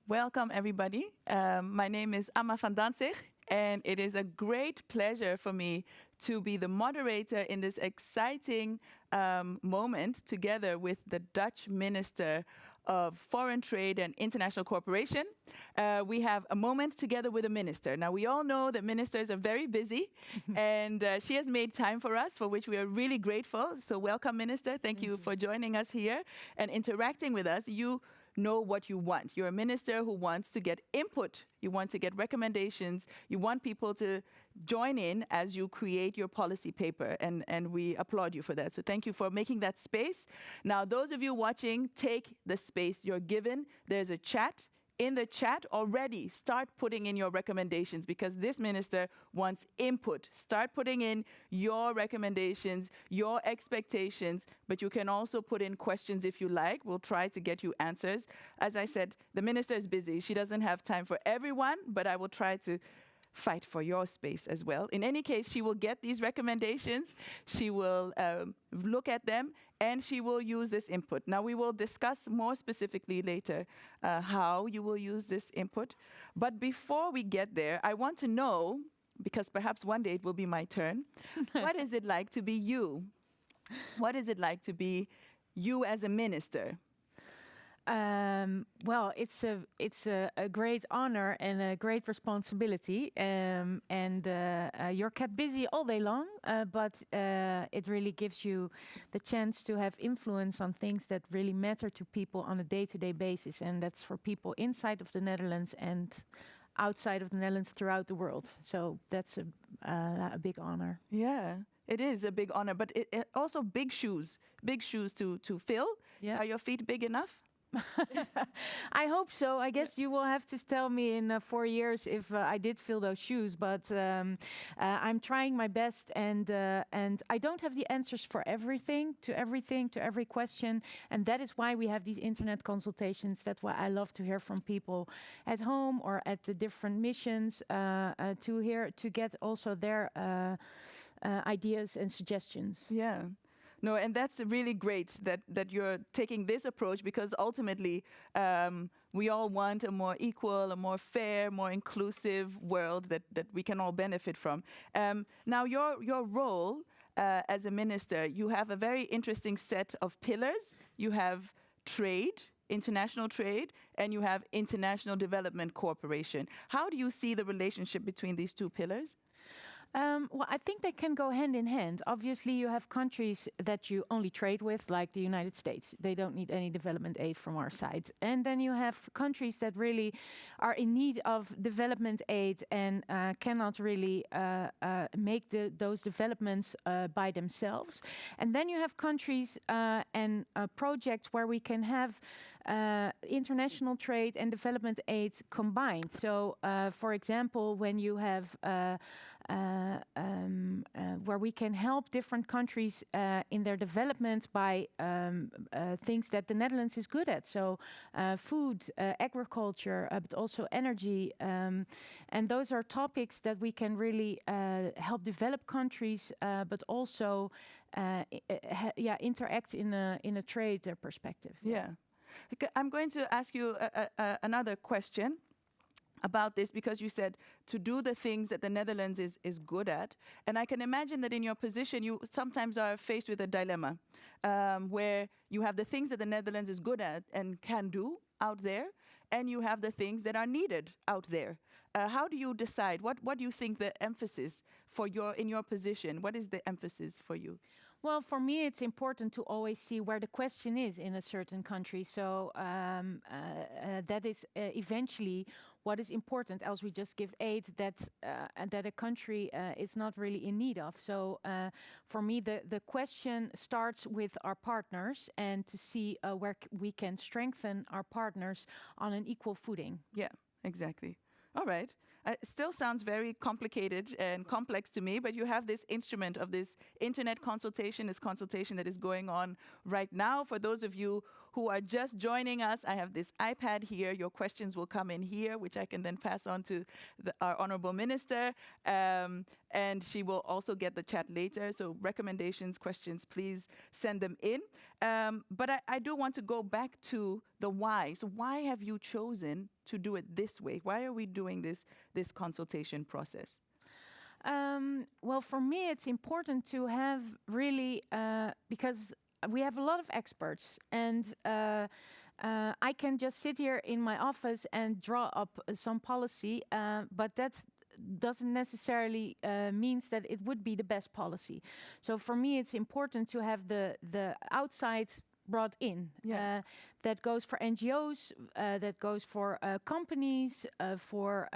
Welcome, everybody. My name is Amma van Danzig, and it is a great pleasure for me to be the moderator in this exciting moment together with the Dutch Minister of Foreign Trade and International Cooperation. We have a moment together with a minister. Now, we all know that ministers are very busy, and she has made time for us, for which we are really grateful. So welcome, Minister. Thank you for joining us here and interacting with us. You know what you want. You're a minister who wants to get input. You want to get recommendations. You want people to join in as you create your policy paper, and we applaud you for that. So thank you for making that space. Now, those of you watching, take the space you're given. There's a chat. In the chat already, start putting in your recommendations, because this minister wants input. Start putting in your recommendations, your expectations, but you can also put in questions if you like. We'll try to get you answers. As I said, the minister is busy. She doesn't have time for everyone, but I will try to fight for your space as well. In any case, she will get these recommendations, she will look at them, and she will use this input. Now, we will discuss more specifically later how you will use this input. But before we get there, I want to know, because perhaps one day it will be my turn, what is it like to be you? What is it like to be you as a minister? Well, it's a great honor and a great responsibility, and you're kept busy all day long, but it really gives you the chance to have influence on things that really matter to people on a day-to-day basis, and that's for people inside of the Netherlands and outside of the Netherlands throughout the world. So that's a big honor. Yeah. It is a big honor, but it also big shoes to fill. Yeah. Are your feet big enough? I hope so. I guess you will have to tell me in 4 years if I did fill those shoes. But I'm trying my best, and I don't have the answers for everything, to every question, and that is why we have these internet consultations. That's why I love to hear from people at home or at the different missions to get also their ideas and suggestions. Yeah. No, and that's really great that you're taking this approach, because ultimately we all want a more equal, a more fair, more inclusive world that we can all benefit from. Now, your role as a minister, you have a very interesting set of pillars. You have trade, international trade, and you have international development cooperation. How do you see the relationship between these two pillars? Well, I think they can go hand in hand. Obviously, you have countries that you only trade with, like the United States. They don't need any development aid from our side. And then you have countries that really are in need of development aid and cannot really make those developments by themselves. And then you have countries and projects where we can have international trade and development aid combined. So, for example, when you have where we can help different countries in their development by things that the Netherlands is good at. So food, agriculture, but also energy. And those are topics that we can really help develop countries, but also interact in a trade perspective. Yeah. I'm going to ask you another question about this, because you said to do the things that the Netherlands is good at. And I can imagine that in your position, you sometimes are faced with a dilemma where you have the things that the Netherlands is good at and can do out there, and you have the things that are needed out there. How do you decide? What do you think the emphasis for in your position? What is the emphasis for you? Well, for me, it's important to always see where the question is in a certain country. So that is eventually what is important, else we just give aid that a country is not really in need of. So for me, the question starts with our partners, and to see where we can strengthen our partners on an equal footing. Yeah, exactly. All right. It still sounds very complicated and complex to me, but you have this instrument of this internet consultation, this consultation that is going on right now. For those of you who are just joining us, I have this iPad here. Your questions will come in here, which I can then pass on to our Honorable Minister. And she will also get the chat later. So recommendations, questions, please send them in. But I do want to go back to the why. So why have you chosen to do it this way? Why are we doing this consultation process? Well, for me, it's important to have really, because we have a lot of experts, and I can just sit here in my office and draw up some policy, but that doesn't necessarily means that it would be the best policy. So for me, it's important to have the outside brought in. That goes for NGOs, that goes for companies, for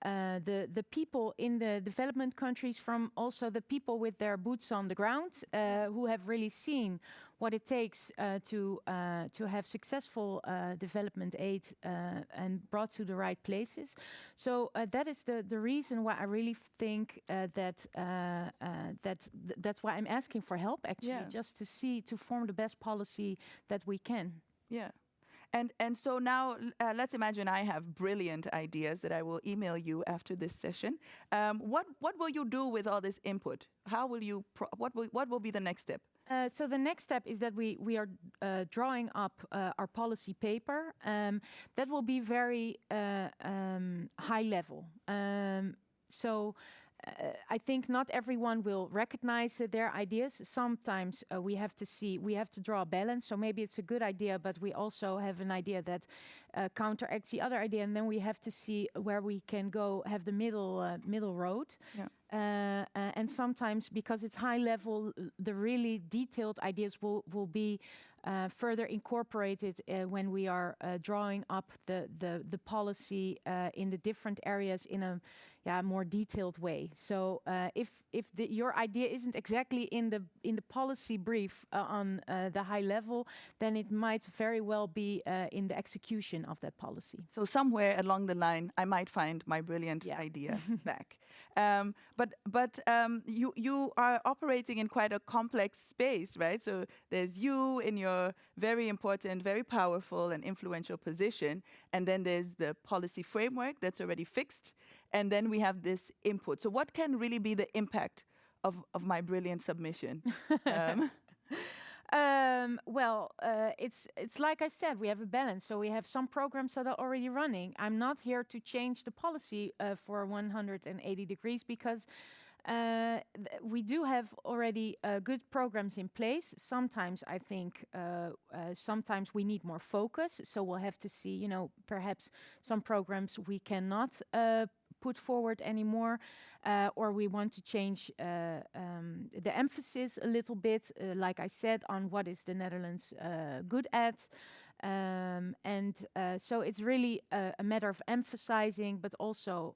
the people in the development countries, from also the people with their boots on the ground, who have really seen what it takes to have successful development aid and brought to the right places. So that is the reason why I really think that's why I'm asking for help, actually, just to form the best policy that we can. Yeah. And so now let's imagine I have brilliant ideas that I will email you after this session. What will you do with all this input? How will you? What will be the next step? So the next step is that we are drawing up our policy paper. That will be very high level. I think not everyone will recognize their ideas. Sometimes we have to draw a balance. So maybe it's a good idea, but we also have an idea that counteracts the other idea, and then we have to see where we can go, have the middle road. Yeah. And sometimes, because it's high level, the really detailed ideas will be further incorporated when we are drawing up the policy in the different areas in a more detailed way. So if your idea isn't exactly in the policy brief on the high level, then it might very well be in the execution of that policy. So somewhere along the line, I might find my brilliant idea back. But you are operating in quite a complex space, right? So there's you in your very important, very powerful and influential position, and then there's the policy framework that's already fixed, and then we have this input. So what can really be the impact of my brilliant submission? It's like I said, we have a balance. So we have some programs that are already running. I'm not here to change the policy for 180 degrees, because we do have already good programs in place. Sometimes I think sometimes we need more focus. So we'll have to see, perhaps some programs we cannot put forward anymore, or we want to change the emphasis a little bit, like I said, on what is the Netherlands good at. So it's really a matter of emphasizing, but also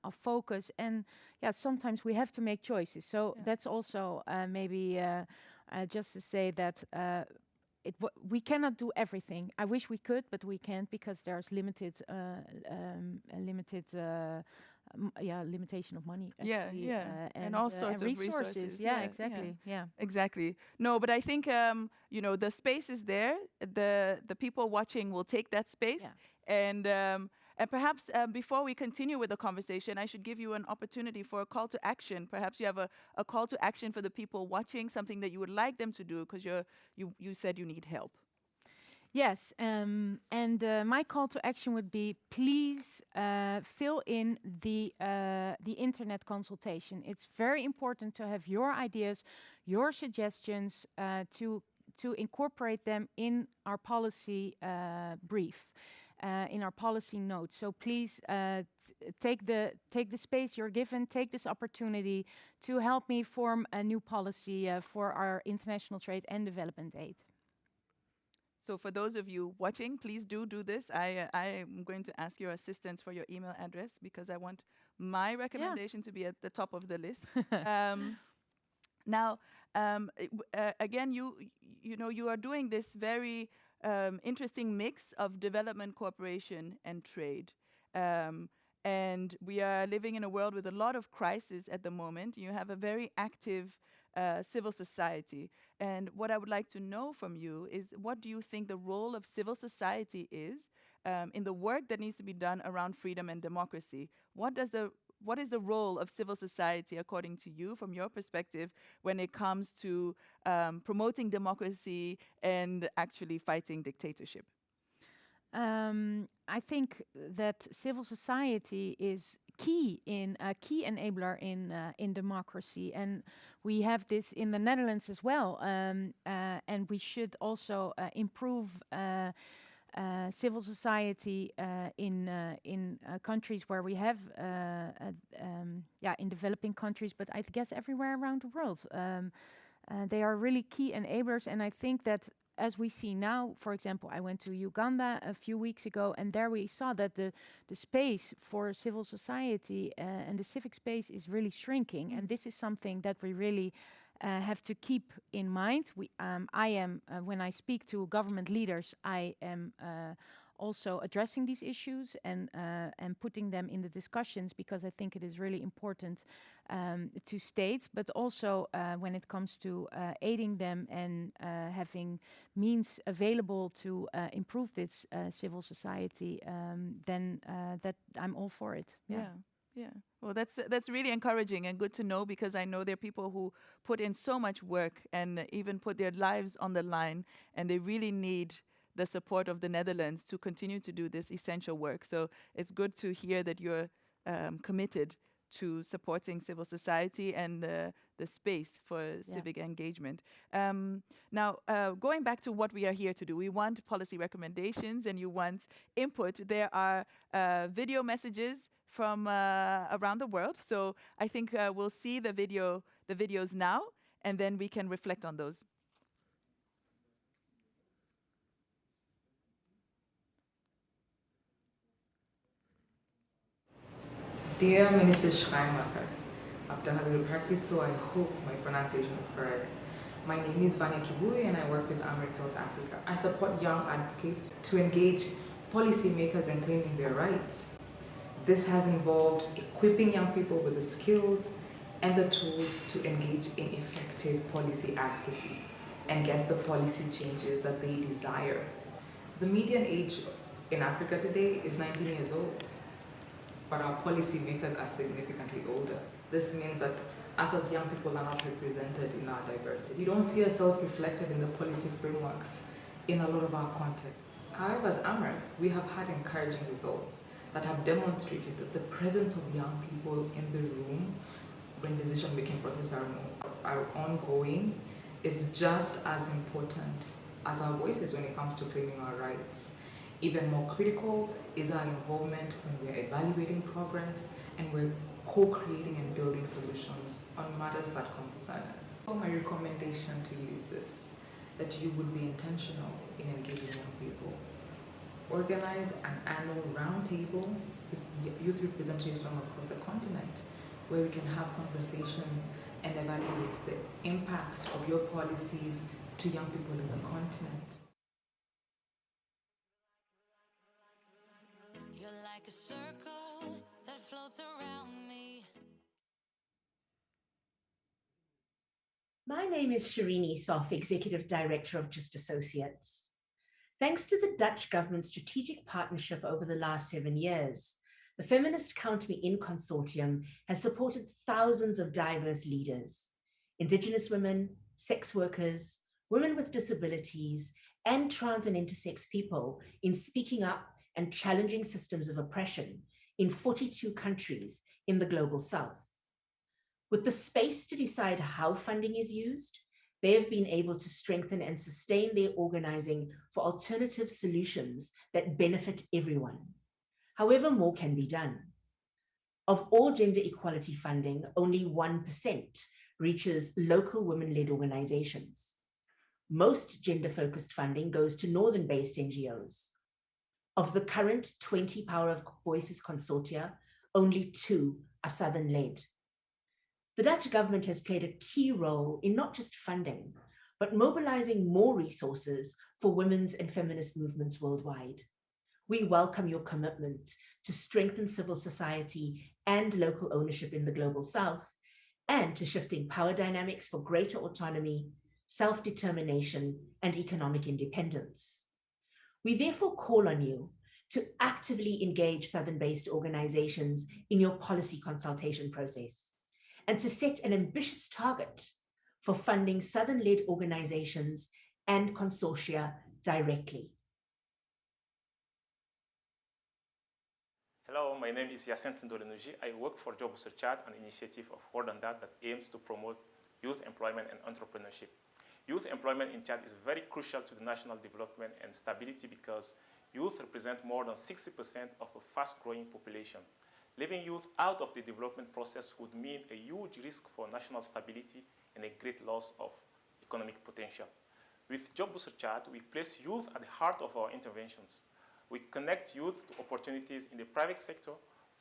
of focus. And sometimes we have to make choices. So that's also maybe just to say that we cannot do everything. I wish we could, but we can't, because there's limitation of money. Actually, and all sorts of resources. Exactly. No, but I think the space is there. The people watching will take that space, and perhaps before we continue with the conversation, I should give you an opportunity for a call to action. Perhaps you have a call to action for the people watching, something that you would like them to do, because you said you need help. Yes, and my call to action would be, please fill in the internet consultation. It's very important to have your ideas, your suggestions, to incorporate them in our policy brief, in our policy notes. So please take the space you're given, take this opportunity to help me form a new policy for our international trade and development aid. So for those of you watching, please do this. I am going to ask your assistance for your email address, because I want my recommendation to be at the top of the list. Now, again, you are doing this very interesting mix of development, cooperation, and trade. And we are living in a world with a lot of crisis at the moment. You have a very active civil society. And what I would like to know from you is, what do you think the role of civil society is in the work that needs to be done around freedom and democracy? What is the role of civil society, according to you, from your perspective, when it comes to promoting democracy and actually fighting dictatorship? I think that civil society is key in a key enabler in democracy, and we have this in the Netherlands as well. And we should also improve civil society in countries where we have, in developing countries, but I guess everywhere around the world. They are really key enablers, and I think that as we see now, for example, I went to Uganda a few weeks ago, and there we saw that the space for civil society and the civic space is really shrinking. And this is something that we really have to keep in mind. I am, when I speak to government leaders, I am also addressing these issues and putting them in the discussions, because I think it is really important to state, but also when it comes to aiding them and having means available to improve this civil society, then that I'm all for it. Yeah. Well, that's really encouraging and good to know, because I know there are people who put in so much work and even put their lives on the line, and they really need the support of the Netherlands to continue to do this essential work. So it's good to hear that you're committed to supporting civil society and the space for civic engagement. Now, going back to what we are here to do, we want policy recommendations and you want input. There are video messages from around the world. So I think we'll see the videos now, and then we can reflect on those. Dear Minister Schreinemacher, I've done a little practice, so I hope my pronunciation is correct. My name is Vanya Kibui and I work with Amref Health Africa. I support young advocates to engage policymakers in claiming their rights. This has involved equipping young people with the skills and the tools to engage in effective policy advocacy and get the policy changes that they desire. The median age in Africa today is 19 years old, but our policymakers are significantly older. This means that us as young people are not represented in our diversity. You don't see yourself reflected in the policy frameworks in a lot of our context. However, as AMREF, we have had encouraging results that have demonstrated that the presence of young people in the room when decision-making processes are ongoing is just as important as our voices when it comes to claiming our rights. Even more critical is our involvement when we're evaluating progress and we're co-creating and building solutions on matters that concern us. So my recommendation to you is this, that you would be intentional in engaging young people. Organize an annual roundtable with youth representatives from across the continent where we can have conversations and evaluate the impact of your policies to young people in the continent. You're like a circle that floats around me. My name is Shirini Sof, Executive Director of Just Associates. Thanks to the Dutch government's strategic partnership over the last 7 years, the Feminist Count Me In consortium has supported thousands of diverse leaders, Indigenous women, sex workers, women with disabilities, and trans and intersex people in speaking up and challenging systems of oppression in 42 countries in the Global South. With the space to decide how funding is used, they have been able to strengthen and sustain their organizing for alternative solutions that benefit everyone. However, more can be done. Of all gender equality funding, only 1% reaches local women-led organizations. Most gender-focused funding goes to northern-based NGOs. Of the current 20 Power of Voices consortia, only 2 are southern-led. The Dutch government has played a key role in not just funding, but mobilizing more resources for women's and feminist movements worldwide. We welcome your commitment to strengthen civil society and local ownership in the Global South and to shifting power dynamics for greater autonomy, self-determination, and economic independence. We therefore call on you to actively engage Southern-based organizations in your policy consultation process and to set an ambitious target for funding Southern-led organizations and consortia directly. Hello, my name is Yacinthe Ndolenuji. I work for Job Searchard, an initiative of World that aims to promote youth employment and entrepreneurship. Youth employment in Chad is very crucial to the national development and stability because youth represent more than 60% of a fast-growing population. Leaving youth out of the development process would mean a huge risk for national stability and a great loss of economic potential. With Job Searchard, we place youth at the heart of our interventions. We connect youth to opportunities in the private sector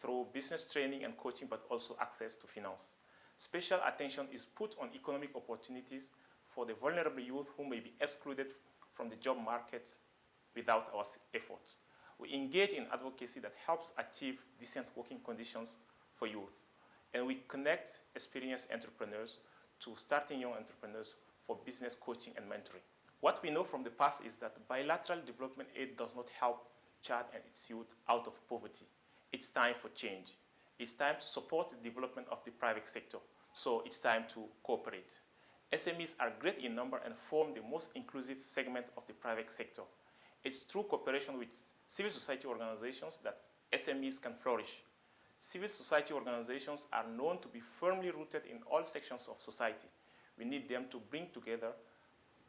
through business training and coaching, but also access to finance. Special attention is put on economic opportunities for the vulnerable youth who may be excluded from the job market without our efforts. We engage in advocacy that helps achieve decent working conditions for youth. And we connect experienced entrepreneurs to starting young entrepreneurs for business coaching and mentoring. What we know from the past is that bilateral development aid does not help Chad and its youth out of poverty. It's time for change. It's time to support the development of the private sector. So it's time to cooperate. SMEs are great in number and form the most inclusive segment of the private sector. It's through cooperation with civil society organizations that SMEs can flourish. Civil society organizations are known to be firmly rooted in all sections of society. We need them to bring together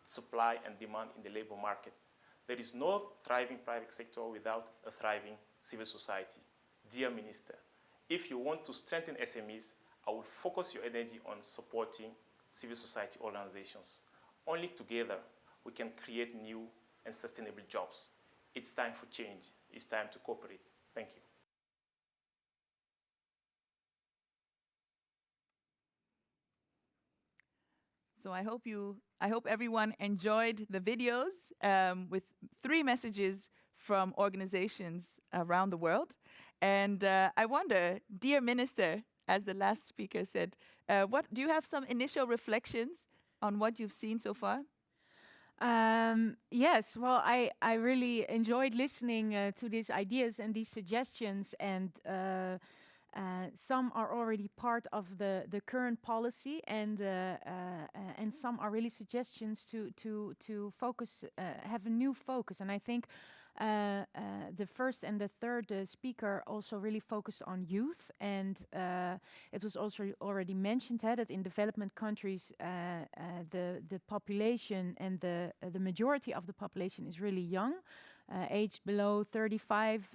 supply and demand in the labor market. There is no thriving private sector without a thriving civil society. Dear Minister, if you want to strengthen SMEs, I will focus your energy on supporting civil society organizations. Only together we can create new and sustainable jobs. It's time for change. It's time to cooperate. Thank you. So I hope everyone enjoyed the videos with 3 messages from organizations around the world. And I wonder, dear Minister, as the last speaker said, what do you have some initial reflections on what you've seen so far? Yes, well, I really enjoyed listening to these ideas and these suggestions, and some are already part of the current policy, and some are really suggestions to focus, have a new focus. And I think the first and the third speaker also really focused on youth, and it was also already mentioned that in development countries the population and the majority of the population is really young, aged below 35.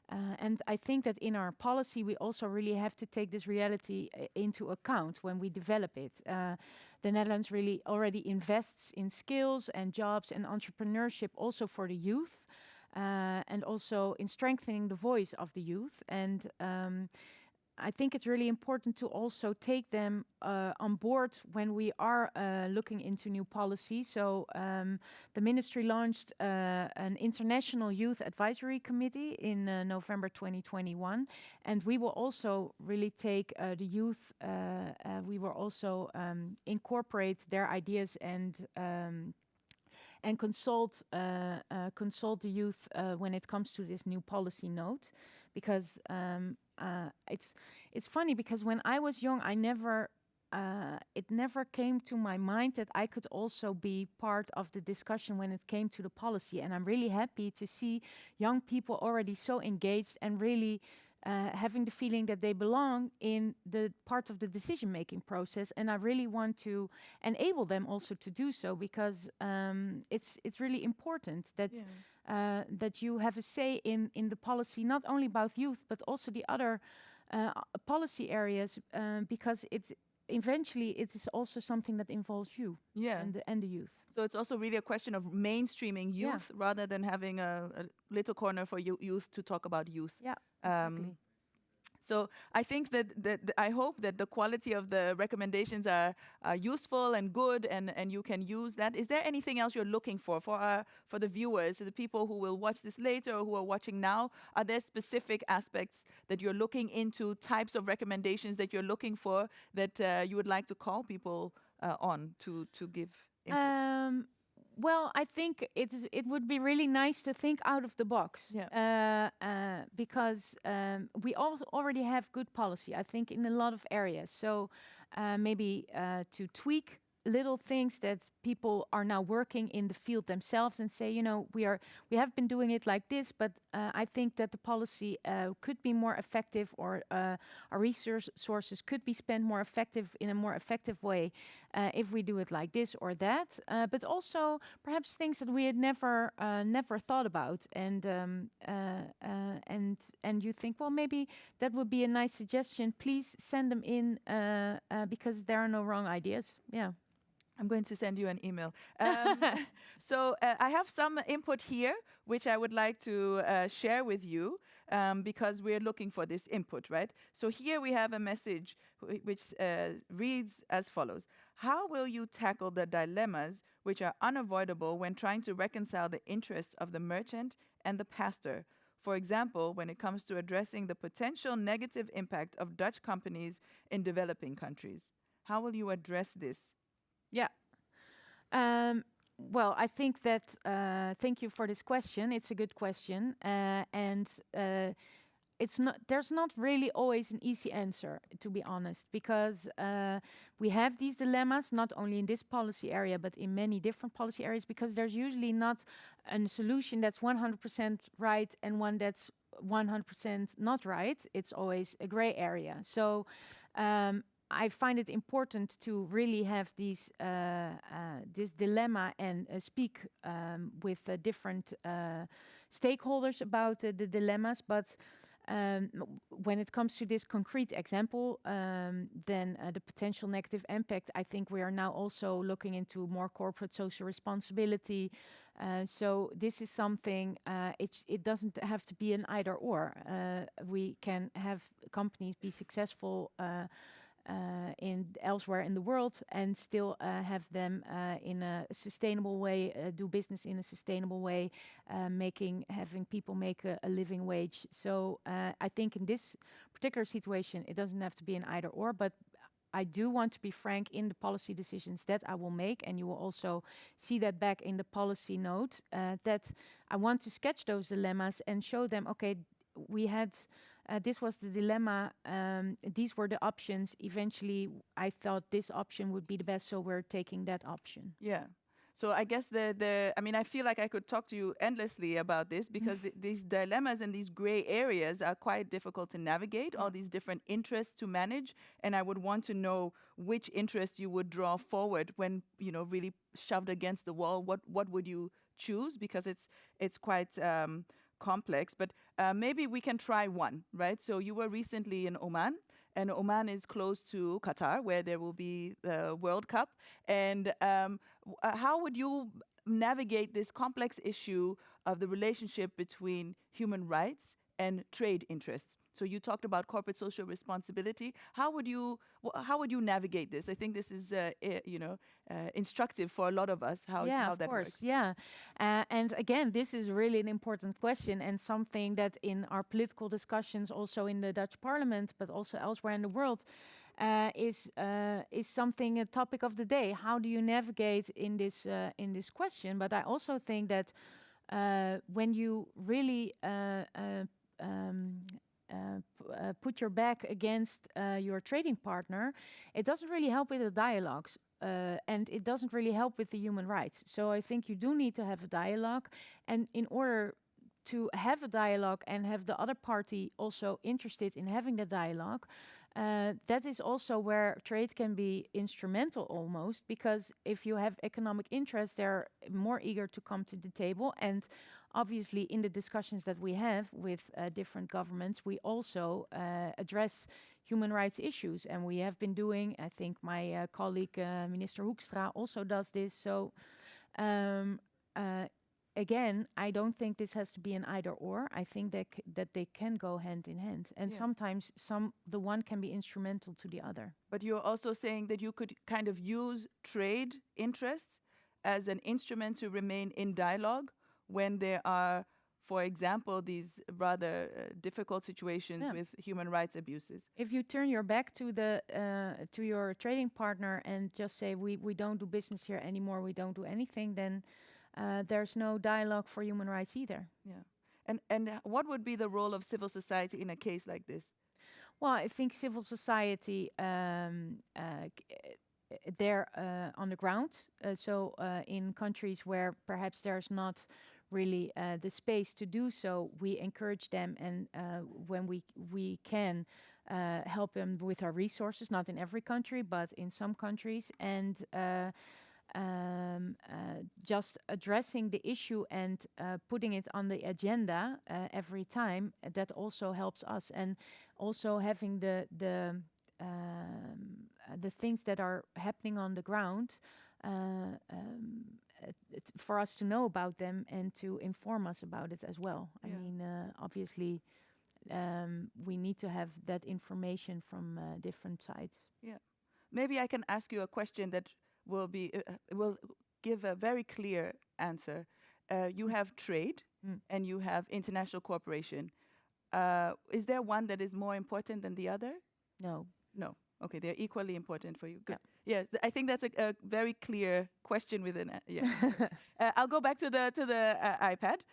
And I think that in our policy, we also really have to take this reality into account when we develop it. The Netherlands really already invests in skills and jobs and entrepreneurship also for the youth, and also in strengthening the voice of the youth. And I think it's really important to also take them on board when we are looking into new policy. So the ministry launched an international youth advisory committee in November 2021, and we will also really take the youth, we will also incorporate their ideas and consult the youth when it comes to this new policy note, because it's funny, because when I was young, it never came to my mind that I could also be part of the discussion when it came to the policy. And I'm really happy to see young people already so engaged and really having the feeling that they belong in the part of the decision-making process. And I really want to enable them also to do so, because it's really important that that you have a say in the policy, not only about youth, but also the other policy areas, because eventually it is also something that involves you and the youth. So it's also really a question of mainstreaming youth rather than having a little corner for youth to talk about youth. Yeah, exactly. So I think that I hope that the quality of the recommendations are useful and good, and you can use that. Is there anything else you're looking for the viewers, the people who will watch this later or who are watching now? Are there specific aspects that you're looking into, types of recommendations that you're looking for that you would like to call people on to give input? Well, I think it would be really nice to think out of the box. Yeah. Because we already have good policy, I think, in a lot of areas. So maybe to tweak little things that people are now working in the field themselves and say, we have been doing it like this, but I think that the policy could be more effective, or our resources could be spent more effective in a more effective way if we do it like this or that. But also perhaps things that we had never thought about, and you think, well, maybe that would be a nice suggestion. Please send them in because there are no wrong ideas. Yeah. I'm going to send you an email. So I have some input here, which I would like to share with you because we're looking for this input, right? So here we have a message which reads as follows. How will you tackle the dilemmas which are unavoidable when trying to reconcile the interests of the merchant and the pastor? For example, when it comes to addressing the potential negative impact of Dutch companies in developing countries. How will you address this? Yeah. Well, I think that, thank you for this question. It's a good question. And there's not really always an easy answer, to be honest, because we have these dilemmas, not only in this policy area, but in many different policy areas, because there's usually not a solution that's 100% right and one that's 100% not right. It's always a gray area. So, I find it important to really have this dilemma and speak with different stakeholders about the dilemmas. But when it comes to this concrete example, then the potential negative impact, I think we are now also looking into more corporate social responsibility. So this is something, it doesn't have to be an either or. We can have companies be successful in elsewhere in the world and still have them in a sustainable way, do business in a sustainable way, having people make a living wage. So I think in this particular situation, it doesn't have to be an either or, but I do want to be frank in the policy decisions that I will make, and you will also see that back in the policy note, that I want to sketch those dilemmas and show them, okay, we had this was the dilemma. These were the options. Eventually, I thought this option would be the best, so we're taking that option. Yeah. So I guess I feel like I could talk to you endlessly about this because these dilemmas and these gray areas are quite difficult to navigate, all these different interests to manage. And I would want to know which interest you would draw forward when, really shoved against the wall. What would you choose? Because it's quite complex, but maybe we can try one, right? So you were recently in Oman, and Oman is close to Qatar, where there will be the World Cup. And how would you navigate this complex issue of the relationship between human rights and trade interests? So you talked about corporate social responsibility. How would you navigate this? I think this is instructive for a lot of us. How that works. Yeah, and again, this is really an important question and something that in our political discussions, also in the Dutch Parliament, but also elsewhere in the world, is something a topic of the day. How do you navigate in this question? But I also think that when you really put your back against your trading partner, it doesn't really help with the dialogues. And it doesn't really help with the human rights. So I think you do need to have a dialogue. And in order to have a dialogue and have the other party also interested in having the dialogue, that is also where trade can be instrumental almost, because if you have economic interest, they're more eager to come to the table. And obviously, in the discussions that we have with different governments, we also address human rights issues. And we have been doing, I think my colleague, Minister Hoekstra, also does this. So again, I don't think this has to be an either or. I think that they can go hand in hand, and sometimes the one can be instrumental to the other. But you're also saying that you could kind of use trade interests as an instrument to remain in dialogue when there are, for example, these rather difficult situations with human rights abuses. If you turn your back to your trading partner and just say we don't do business here anymore, we don't do anything, then there's no dialogue for human rights either. Yeah. And what would be the role of civil society in a case like this? Well, I think civil society they're on the ground. So in countries where perhaps there's not really the space to do so, we encourage them, and when we can help them with our resources, not in every country, but in some countries, and just addressing the issue and putting it on the agenda every time, that also helps us. And also having the things that are happening on the ground for us to know about them and to inform us about it as well. I mean, obviously, we need to have that information from different sides. Yeah. Maybe I can ask you a question that will give a very clear answer. You have trade and you have international cooperation. Is there one that is more important than the other? No. No. Okay, they're equally important for you. Good. Yeah, I think that's a very clear question within. I'll go back to the iPad.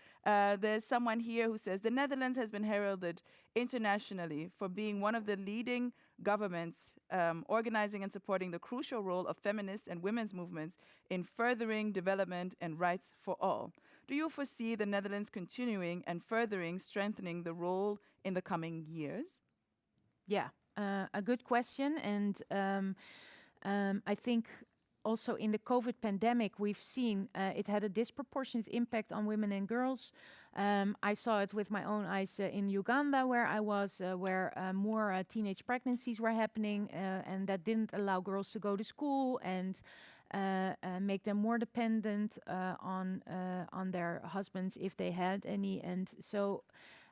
There's someone here who says the Netherlands has been heralded internationally for being one of the leading governments organizing and supporting the crucial role of feminist and women's movements in furthering development and rights for all. Do you foresee the Netherlands continuing and strengthening the role in the coming years? Yeah. A good question, and I think also in the COVID pandemic we've seen it had a disproportionate impact on women and girls. I saw it with my own eyes in Uganda, where I was, where more teenage pregnancies were happening, and that didn't allow girls to go to school and make them more dependent on their husbands if they had any. And so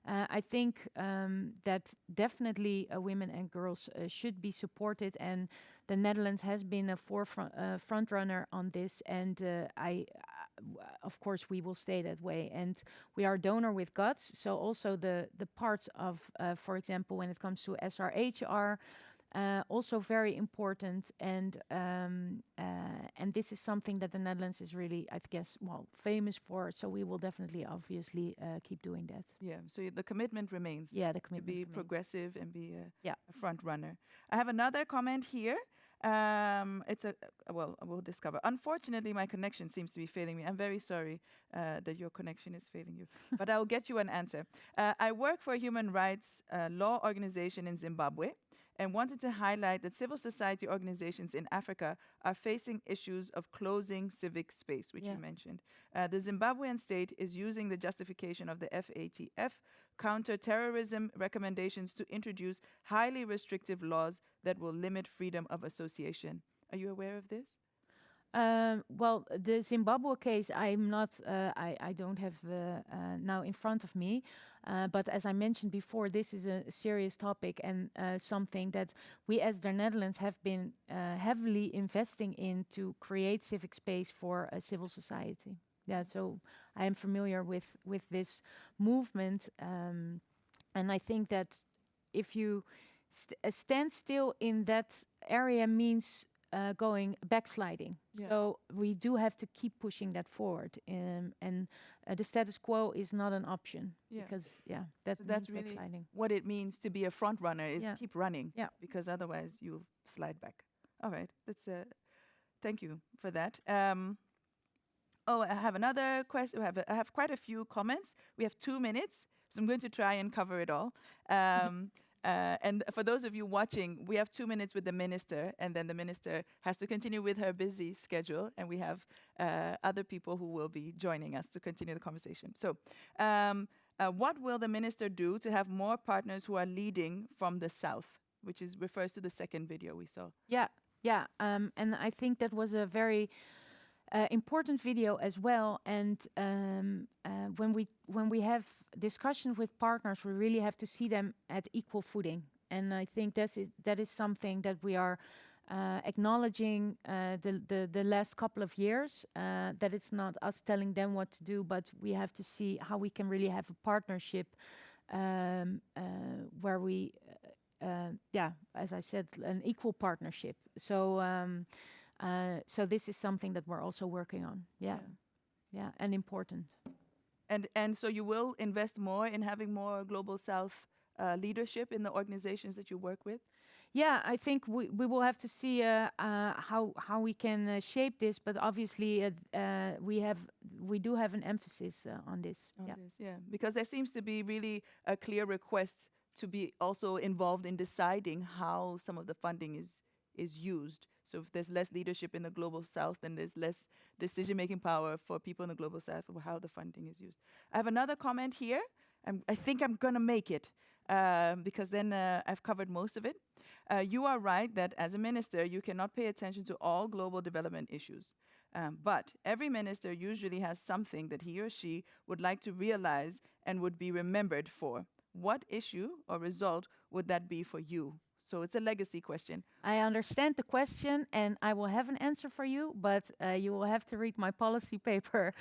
I think that definitely women and girls should be supported, and the Netherlands has been a front runner on this, and of course we will stay that way. And we are a donor with guts, so also the parts of, for example, when it comes to SRH are also very important, and this is something that the Netherlands is really, I guess, famous for. So we will definitely, obviously, keep doing that. Yeah. So the commitment remains. Yeah, the commitment to be remains. Progressive and be a front runner. I have another comment here. We'll discover. Unfortunately, my connection seems to be failing me. I'm very sorry that your connection is failing you, but I'll get you an answer. I work for a human rights law organization in Zimbabwe, and wanted to highlight that civil society organizations in Africa are facing issues of closing civic space, which you mentioned. The Zimbabwean state is using the justification of the FATF counter-terrorism recommendations to introduce highly restrictive laws that will limit freedom of association. Are you aware of this? Well, the Zimbabwe case, I'm not. I don't have now in front of me. But as I mentioned before, this is a serious topic, and something that we as the Netherlands have been heavily investing in to create civic space for civil society. Yeah, so I am familiar with this movement, and I think that if you stand still in that area means backsliding. Yeah. So we do have to keep pushing that forward, and the status quo is not an option, because that's really backsliding. What it means to be a front runner is keep running, because otherwise you'll slide back. All right, that's thank you for that. I have another question. I have quite a few comments. We have 2 minutes, so I'm going to try and cover it all. And for those of you watching, we have 2 minutes with the minister, and then the minister has to continue with her busy schedule, and we have other people who will be joining us to continue the conversation. So what will the minister do to have more partners who are leading from the south, which refers to the second video we saw? And I think that was a very important video as well. And when we have discussions with partners, we really have to see them at equal footing. And I think that is something that we are acknowledging the last couple of years, that it's not us telling them what to do, but we have to see how we can really have a partnership where we, as I said, an equal partnership. So this is something that we're also working on. Yeah, and important. And so you will invest more in having more Global South leadership in the organizations that you work with? Yeah, I think we will have to see how we can shape this, but obviously we do have an emphasis on this. Because there seems to be really a clear request to be also involved in deciding how some of the funding is used. So if there's less leadership in the Global South, then there's less decision-making power for people in the Global South of how the funding is used. I have another comment here. I think I'm going to make it because then I've covered most of it. You are right that as a minister, you cannot pay attention to all global development issues. But every minister usually has something that he or she would like to realize and would be remembered for. What issue or result would that be for you? So it's a legacy question. I understand the question, and I will have an answer for you, but you will have to read my policy paper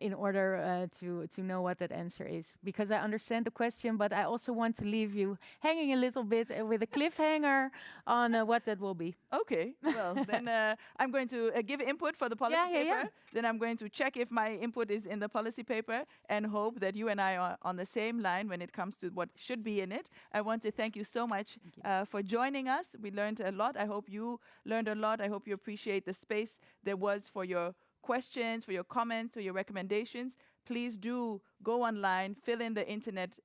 in order to know what that answer is. Because I understand the question, but I also want to leave you hanging a little bit with a cliffhanger on what that will be. Okay, well, then I'm going to give input for the policy paper. Yeah. Then I'm going to check if my input is in the policy paper and hope that you and I are on the same line when it comes to what should be in it. I want to thank you so much for joining us. We learned a lot. I hope you learned a lot. I hope you appreciate the space there was for your questions, for your comments, for your recommendations. Please do go online, fill in the internet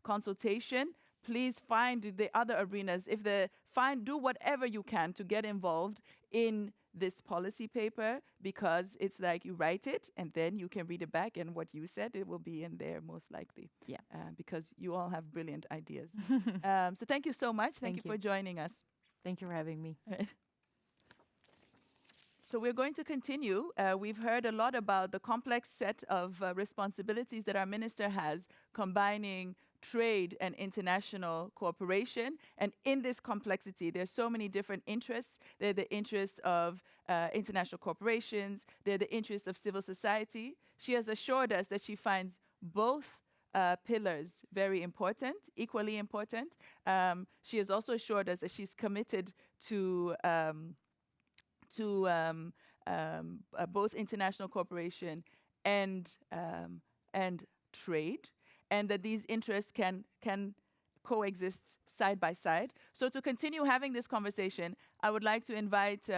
consultation. Please find the other arenas. Do whatever you can to get involved in this policy paper, because it's like you write it and then you can read it back, and what you said, it will be in there most likely. Yeah. Because you all have brilliant ideas. So thank you so much. Thank you for joining us. Thank you for having me. So we're going to continue. We've heard a lot about the complex set of responsibilities that our minister has, combining trade and international cooperation. And in this complexity, there's so many different interests. They're the interests of international corporations. They're the interests of civil society. She has assured us that she finds both pillars very important, equally important. She has also assured us that she's committed to both international cooperation and trade, and that these interests can coexist side by side. So to continue having this conversation, I would like to invite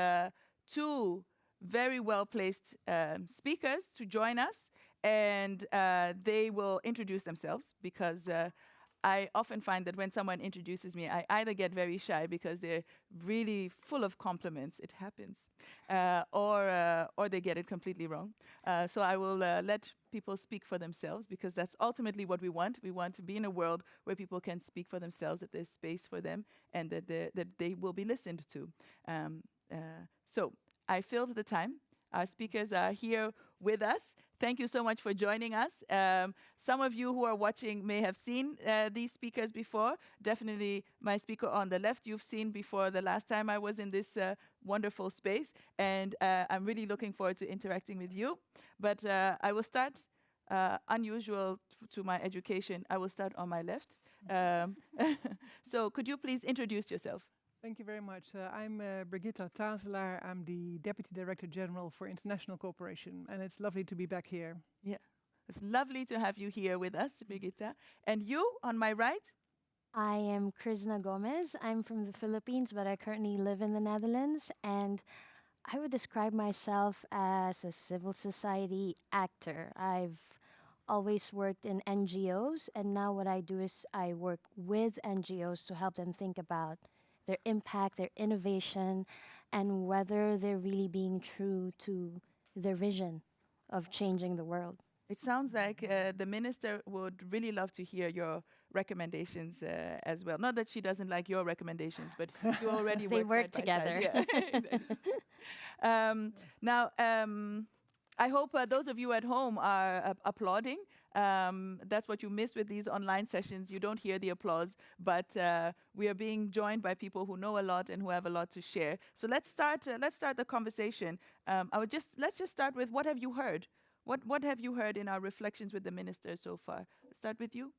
two very well-placed speakers to join us, and they will introduce themselves, because I often find that when someone introduces me, I either get very shy because they're really full of compliments, it happens, or they get it completely wrong. So I will let people speak for themselves, because that's ultimately what we want. We want to be in a world where people can speak for themselves, that there's space for them, and that they will be listened to. So I filled the time. Our speakers are here with us. Thank you so much for joining us. Some of you who are watching may have seen these speakers before. Definitely my speaker on the left, you've seen before the last time I was in this wonderful space. And I'm really looking forward to interacting with you. But I will start, unusual to my education, I will start on my left. So could you please introduce yourself? Thank you very much. I'm Brigitte Tazelaar. I'm the Deputy Director General for International Cooperation, and it's lovely to be back here. Yeah, it's lovely to have you here with us, Birgitta. And you, on my right? I am Krishna Gomez. I'm from the Philippines, but I currently live in the Netherlands, and I would describe myself as a civil society actor. I've always worked in NGOs, and now what I do is I work with NGOs to help them think about their impact, their innovation, and whether they're really being true to their vision of changing the world. It sounds like the minister would really love to hear your recommendations as well. Not that she doesn't like your recommendations, but you already work together. Side. Yeah. Now, I hope those of you at home are applauding. That's what you miss with these online sessions. You don't hear the applause, but we are being joined by people who know a lot and who have a lot to share. So let's start the conversation. Let's just start with, what have you heard? What have you heard in our reflections with the minister so far? Start with you.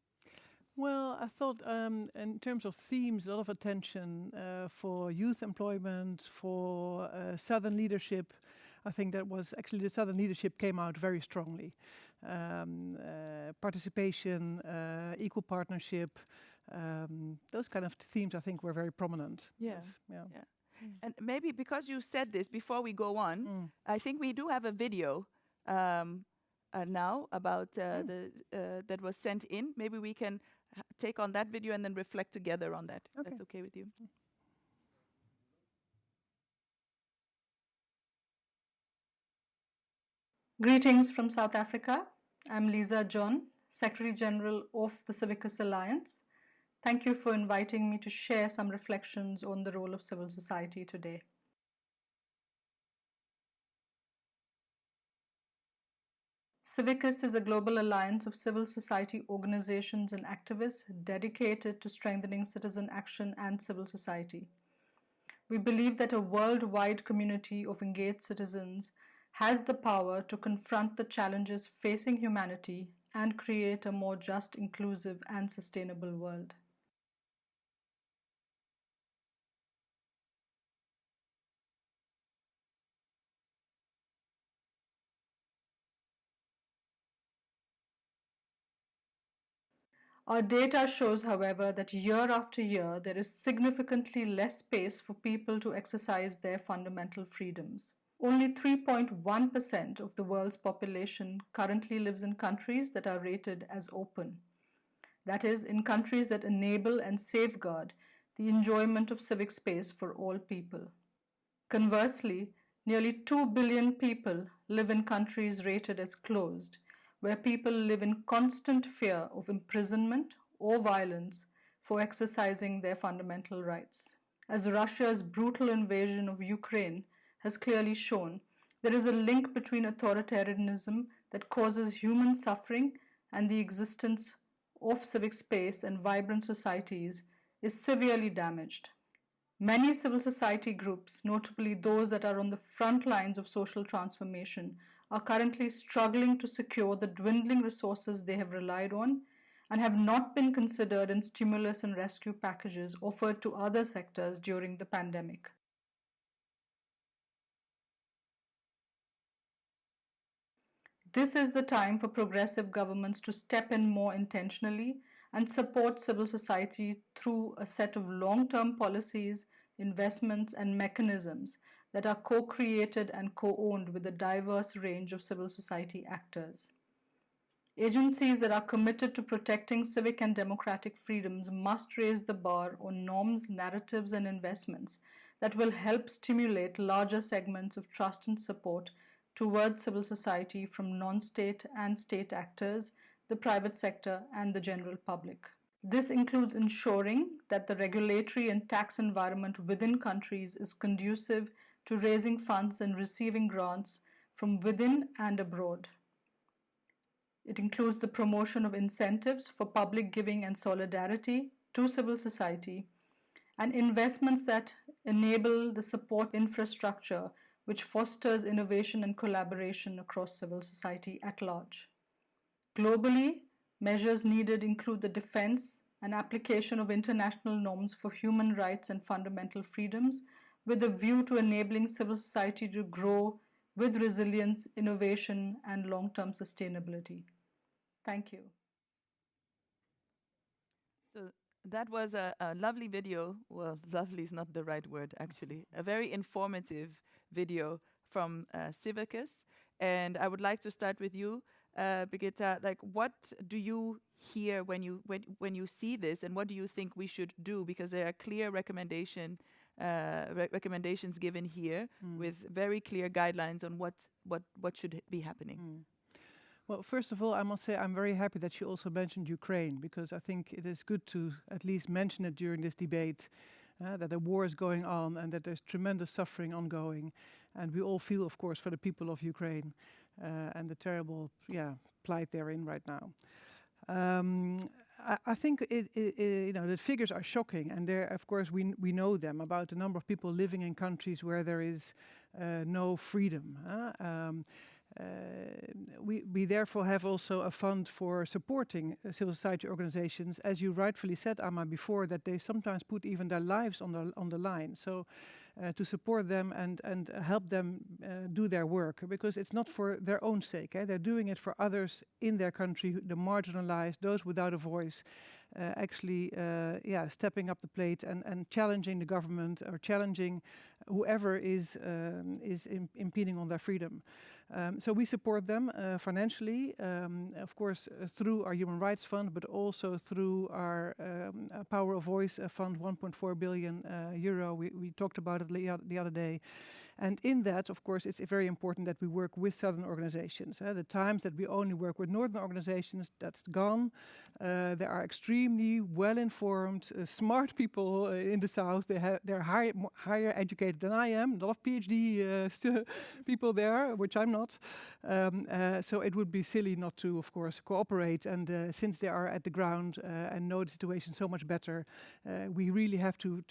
Well, I thought in terms of themes, a lot of attention for youth employment, for Southern leadership. I think that was actually the Southern leadership came out very strongly. Participation, equal partnership, those kind of themes I think were very prominent. Yeah. Yeah. And maybe because you said this, before we go on, I think we do have a video now about that was sent in. Maybe we can take on that video and then reflect together on that. Okay. That's okay with you? Greetings from South Africa. I'm Liesje John, Secretary General of the Civicus Alliance. Thank you for inviting me to share some reflections on the role of civil society today. Civicus is a global alliance of civil society organizations and activists dedicated to strengthening citizen action and civil society. We believe that a worldwide community of engaged citizens has the power to confront the challenges facing humanity and create a more just, inclusive, and sustainable world. Our data shows, however, that year after year there is significantly less space for people to exercise their fundamental freedoms. Only 3.1% of the world's population currently lives in countries that are rated as open. That is, in countries that enable and safeguard the enjoyment of civic space for all people. Conversely, nearly 2 billion people live in countries rated as closed, where people live in constant fear of imprisonment or violence for exercising their fundamental rights. As Russia's brutal invasion of Ukraine has clearly shown, there is a link between authoritarianism that causes human suffering and the existence of civic space and vibrant societies is severely damaged. Many civil society groups, notably those that are on the front lines of social transformation, are currently struggling to secure the dwindling resources they have relied on and have not been considered in stimulus and rescue packages offered to other sectors during the pandemic. This is the time for progressive governments to step in more intentionally and support civil society through a set of long-term policies, investments, and mechanisms that are co-created and co-owned with a diverse range of civil society actors. Agencies that are committed to protecting civic and democratic freedoms must raise the bar on norms, narratives, and investments that will help stimulate larger segments of trust and support towards civil society from non-state and state actors, the private sector, and the general public. This includes ensuring that the regulatory and tax environment within countries is conducive to raising funds and receiving grants from within and abroad. It includes the promotion of incentives for public giving and solidarity to civil society, and investments that enable the support infrastructure which fosters innovation and collaboration across civil society at large. Globally, measures needed include the defense and application of international norms for human rights and fundamental freedoms, with a view to enabling civil society to grow with resilience, innovation, and long-term sustainability. Thank you. So that was a lovely video. Well, lovely is not the right word, actually. A very informative video from Civicus. And I would like to start with you, Birgitta. Like, what do you hear when you see this, and what do you think we should do? Because there are clear recommendations given here with very clear guidelines on what should be happening. Well, first of all, I must say I'm very happy that you also mentioned Ukraine, because I think it is good to at least mention it during this debate, that a war is going on and that there's tremendous suffering ongoing. And we all feel, of course, for the people of Ukraine and the terrible plight they're in right now. I think the figures are shocking, and there, of course, we know them about the number of people living in countries where there is no freedom. We therefore have also a fund for supporting civil society organizations, as you rightfully said, Amma, before, that they sometimes put even their lives on the line. So to support them and help them do their work, because it's not for their own sake. They're doing it for others in their country, the marginalized, those without a voice, stepping up the plate and challenging the government or challenging whoever is impeding on their freedom. So we support them financially, of course, through our Human Rights Fund, but also through our Power of Voice Fund, 1.4 billion euro. We talked about it the other day. And in that, of course, it's very important that we work with southern organizations. The times that we only work with northern organizations, that's gone. There are extremely well-informed, smart people in the south. They're higher educated than I am. A lot of PhD people there, which I'm not. So it would be silly not to, of course, cooperate. And since they are at the ground and know the situation so much better, we really have to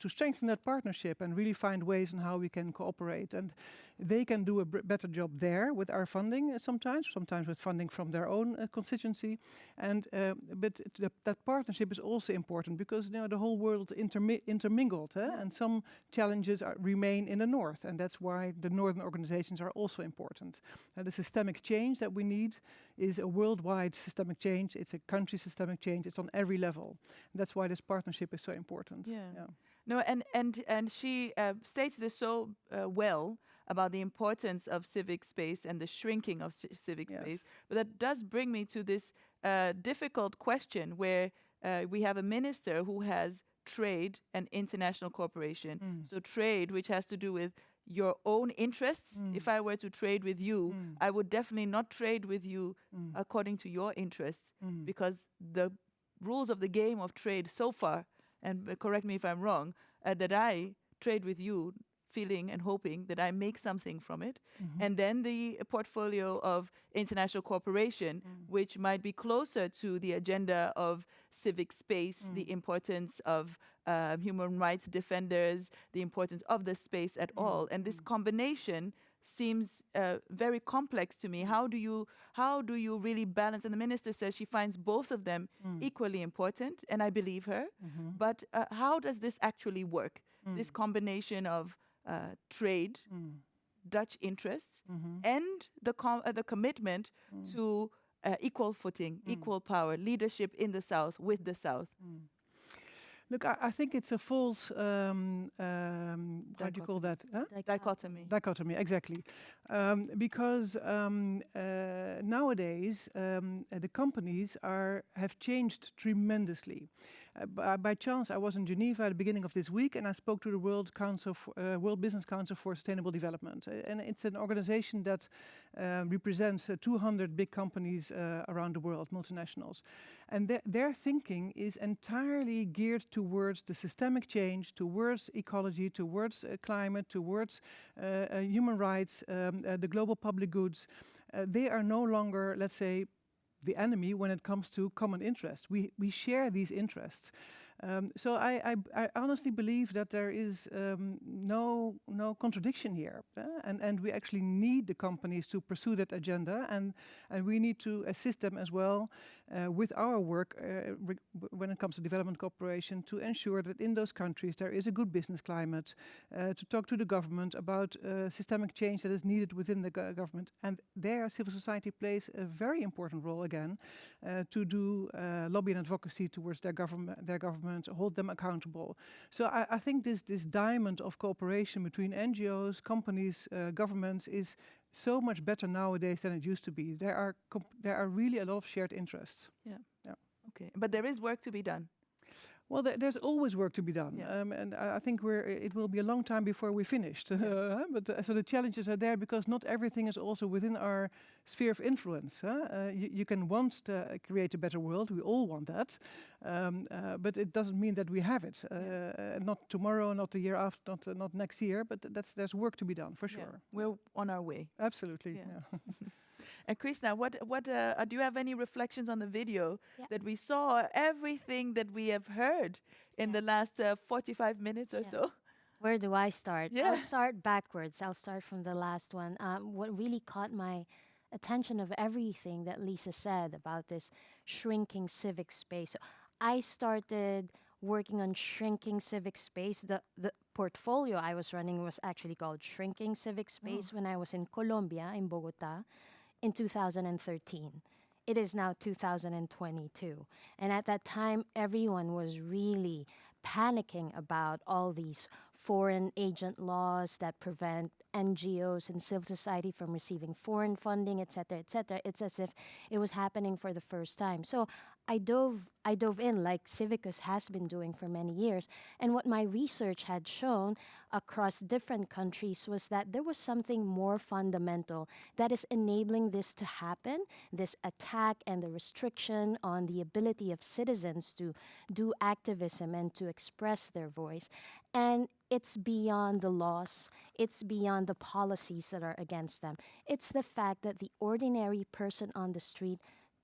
strengthen that partnership and really find ways on how we can cooperate. And they can do a better job there with our funding sometimes with funding from their own constituency. And but that partnership is also important because the whole world intermingled, and some challenges remain in the north, and that's why the northern organizations are also important. The systemic change that we need is a worldwide systemic change. It's a country systemic change. It's on every level. And that's why this partnership is so important. Yeah. No, and she states this so well about the importance of civic space and the shrinking of civic space. But that does bring me to this difficult question where we have a minister who has trade and international cooperation. So trade, which has to do with your own interests. If I were to trade with you, I would definitely not trade with you according to your interests, because the rules of the game of trade so far, and correct me if I'm wrong, that I trade with you feeling and hoping that I make something from it. And then the portfolio of international cooperation, which might be closer to the agenda of civic space, the importance of human rights defenders, the importance of the space at all. And this combination seems very complex to me. How do you really balance? And the minister says she finds both of them equally important, and I believe her. But how does this actually work? This combination of trade, Dutch interests, and the commitment to equal footing, equal power, leadership in the South with the South. Look, I think it's a false, how do you call that? Huh? Dichotomy, exactly. Because nowadays, the companies have changed tremendously. By chance, I was in Geneva at the beginning of this week, and I spoke to the World Business Council for Sustainable Development. And it's an organization that represents 200 big companies around the world, multinationals. And their thinking is entirely geared towards the systemic change, towards ecology, towards climate, towards human rights, the global public goods. They are no longer, let's say, the enemy when it comes to common interest. We share these interests. So I honestly believe that there is no contradiction here, and we actually need the companies to pursue that agenda, and we need to assist them as well with our work when it comes to development cooperation to ensure that in those countries there is a good business climate, to talk to the government about systemic change that is needed within the government, and there civil society plays a very important role again to do lobby and advocacy towards their government, hold them accountable. So I think this diamond of cooperation between NGOs, companies, governments is so much better nowadays than it used to be. There are really a lot of shared interests. Yeah. Okay, but there is work to be done. Well, there's always work to be done, Yeah. and I think it will be a long time before we're finished. But so the challenges are there because not everything is also within our sphere of influence. You can want to create a better world. We all want that, but it doesn't mean that we have it. Not tomorrow, not the year after, not next year. But there's work to be done for sure. We're on our way. Absolutely. Yeah. Yeah. And Krishna, what do you have any reflections on the video Yeah. that we saw? Everything that we have heard in the last 45 minutes or Yeah. so. Where do I start? Yeah. I'll start backwards. I'll start from the last one. What really caught my attention of everything that Lisa said about this shrinking civic space. So I started working on shrinking civic space. The portfolio I was running was actually called Shrinking Civic Space when I was in Colombia, in Bogota, in 2013. It is now 2022. And at that time, everyone was really panicking about all these foreign agent laws that prevent NGOs and civil society from receiving foreign funding, et cetera, et cetera. It's as if it was happening for the first time. So I dove in like Civicus has been doing for many years. And what my research had shown across different countries was that there was something more fundamental that is enabling this to happen, this attack and the restriction on the ability of citizens to do activism and to express their voice. And it's beyond the laws, it's beyond the policies that are against them. It's the fact that the ordinary person on the street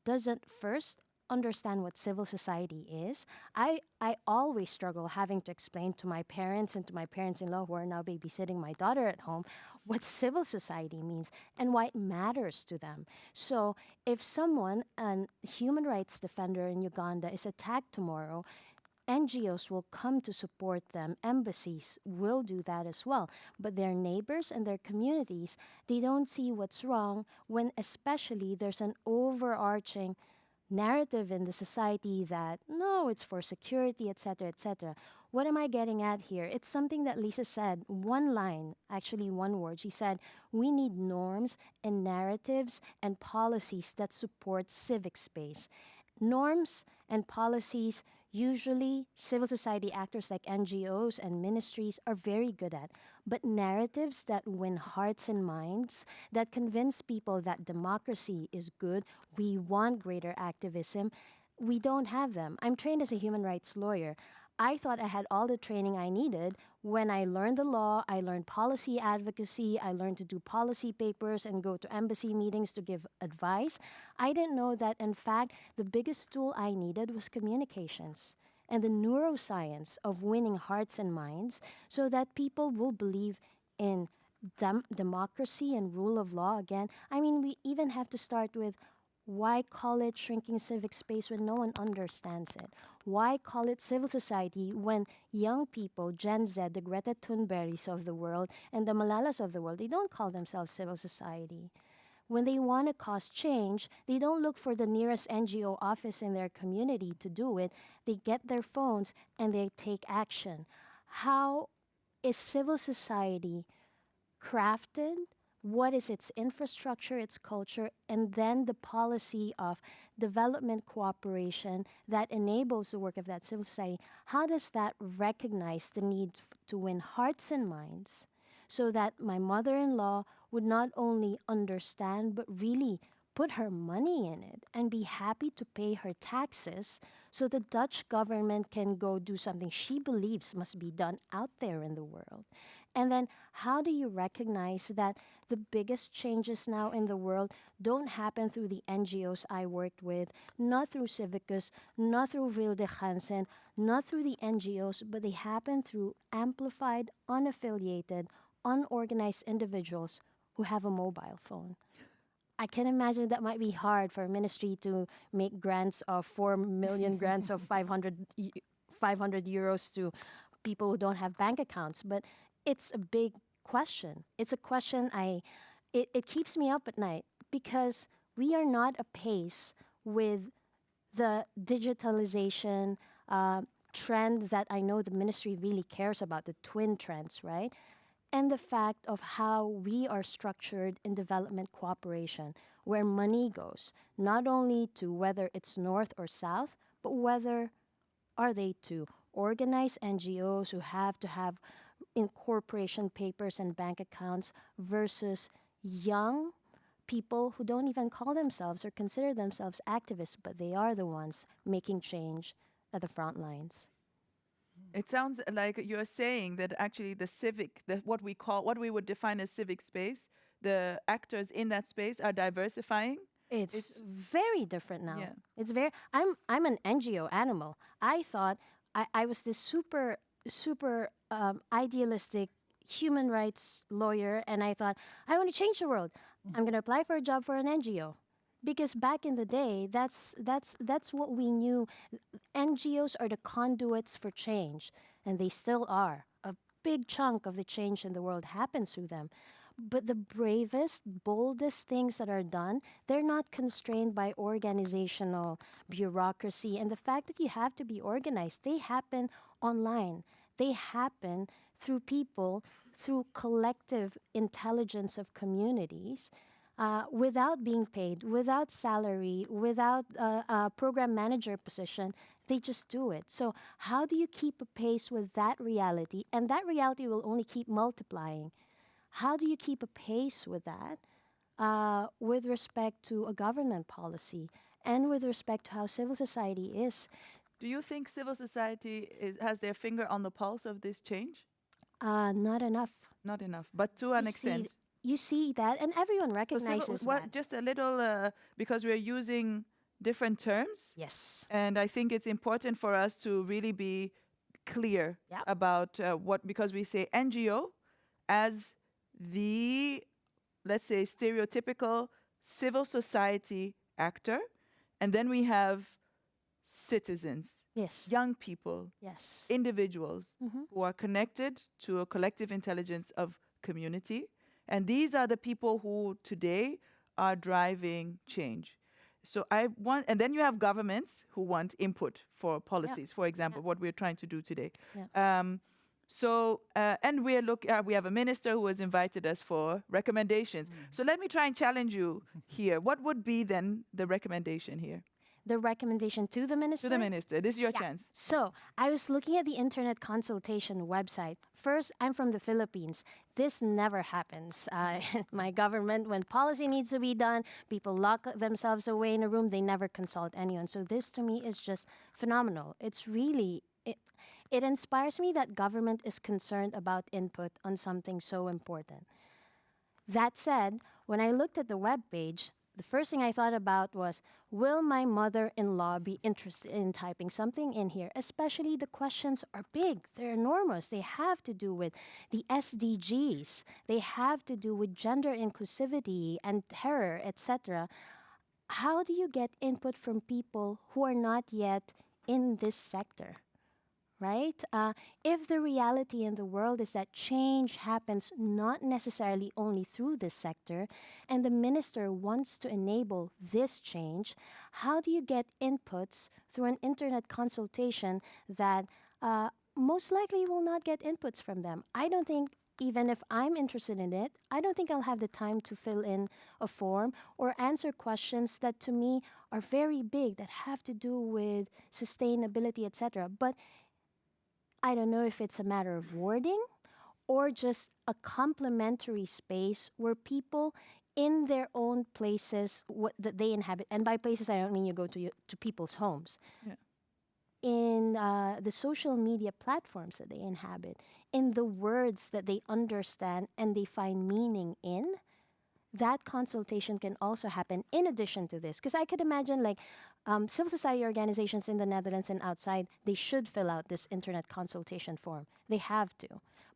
doesn't first understand what civil society is. I always struggle having to explain to my parents and to my parents-in-law who are now babysitting my daughter at home what civil society means and why it matters to them. So if someone, a human rights defender in Uganda, is attacked tomorrow, NGOs will come to support them. Embassies will do that as well. But their neighbors and their communities, they don't see what's wrong when especially there's an overarching narrative in the society that, no, it's for security, etc., etc. What am I getting at here? It's something that Lisa said, one line, actually one word. She said, we need norms and narratives and policies that support civic space. Norms and policies, usually civil society actors like NGOs and ministries are very good at, but narratives that win hearts and minds, that convince people that democracy is good, we want greater activism, we don't have them. I'm trained as a human rights lawyer. I thought I had all the training I needed. When I learned the law, I learned policy advocacy, I learned to do policy papers and go to embassy meetings to give advice. I didn't know that, in fact, the biggest tool I needed was communications and the neuroscience of winning hearts and minds so that people will believe in democracy and rule of law again. I mean, we even have to start with, why call it shrinking civic space when no one understands it? Why call it civil society when young people, Gen Z, the Greta Thunbergs of the world, and the Malalas of the world, they don't call themselves civil society? When they want to cause change, they don't look for the nearest NGO office in their community to do it. They get their phones and they take action. How is civil society crafted? What is its infrastructure, its culture, and then the policy of development cooperation that enables the work of that civil society? How does that recognize the need to win hearts and minds so that my mother-in-law would not only understand but really put her money in it and be happy to pay her taxes so the Dutch government can go do something she believes must be done out there in the world? And then how do you recognize that the biggest changes now in the world don't happen through the NGOs I worked with, not through Civicus, not through Wilde Gansen, not through the NGOs, but they happen through amplified, unaffiliated, unorganized individuals who have a mobile phone? I can imagine that might be hard for a ministry to make grants of 4 million grants of 500 euros to people who don't have bank accounts, but it's a big question. It's a question it keeps me up at night because we are not apace with the digitalization trend that I know the ministry really cares about, the twin trends, right? And the fact of how we are structured in development cooperation, where money goes, not only to whether it's north or south, but whether Are they to organize NGOs who have to have incorporation papers and bank accounts versus young people who don't even call themselves or consider themselves activists, but they are the ones making change at the front lines? It sounds like you're saying that actually the civic, what we would define as civic space, the actors in that space are diversifying. It's very different now. Yeah. It's very. I'm an NGO animal. I thought I was this super idealistic human rights lawyer, and I thought I want to change the world. I'm going to apply for a job for an NGO, because back in the day, that's what we knew. NGOs are the conduits for change, and they still are. A big chunk of the change in the world happens through them. But the bravest, boldest things that are done, they're not constrained by organizational bureaucracy. And the fact that you have to be organized, they happen online. They happen through people, through collective intelligence of communities, without being paid, without salary, without a program manager position. They just do it. So how do you keep a pace with that reality? And that reality will only keep multiplying. How do you keep a pace with that with respect to a government policy and with respect to how civil society is? Do you think civil society has their finger on the pulse of this change? Not enough. Not enough, but to an extent. You see that, and everyone recognizes that. Just a little, because we're using different terms. Yes. And I think it's important for us to really be clear about because we say NGO as the, let's say, stereotypical civil society actor, and then we have citizens, young people, individuals who are connected to a collective intelligence of community, and these are the people who today are driving change. So and then you have governments who want input for policies, for example, what we're trying to do today. And we have a minister who has invited us for recommendations. So let me try and challenge you here. What would be then the recommendation here? The recommendation to the minister? To the minister. This is your chance. So I was looking at the internet consultation website. First, I'm from the Philippines. This never happens. My government, when policy needs to be done, people lock themselves away in a room. They never consult anyone. So this to me is just phenomenal. It's really... It inspires me that government is concerned about input on something so important. That said, when I looked at the webpage, the first thing I thought about was, will my mother-in-law be interested in typing something in here? Especially the questions are big. They're enormous. They have to do with the SDGs. They have to do with gender inclusivity and terror, etc. How do you get input from people who are not yet in this sector? Right? If the reality in the world is that change happens not necessarily only through this sector, and the minister wants to enable this change, how do you get inputs through an internet consultation that most likely will not get inputs from them? I don't think, even if I'm interested in it, I don't think I'll have the time to fill in a form or answer questions that to me are very big, that have to do with sustainability, etc. But I don't know if it's a matter of wording or just a complementary space where people in their own places that they inhabit, and by places I don't mean you go to people's homes, in the social media platforms that they inhabit, in the words that they understand and they find meaning in, that consultation can also happen in addition to this. Because I could imagine civil society organizations in the Netherlands and outside, they should fill out this internet consultation form. They have to.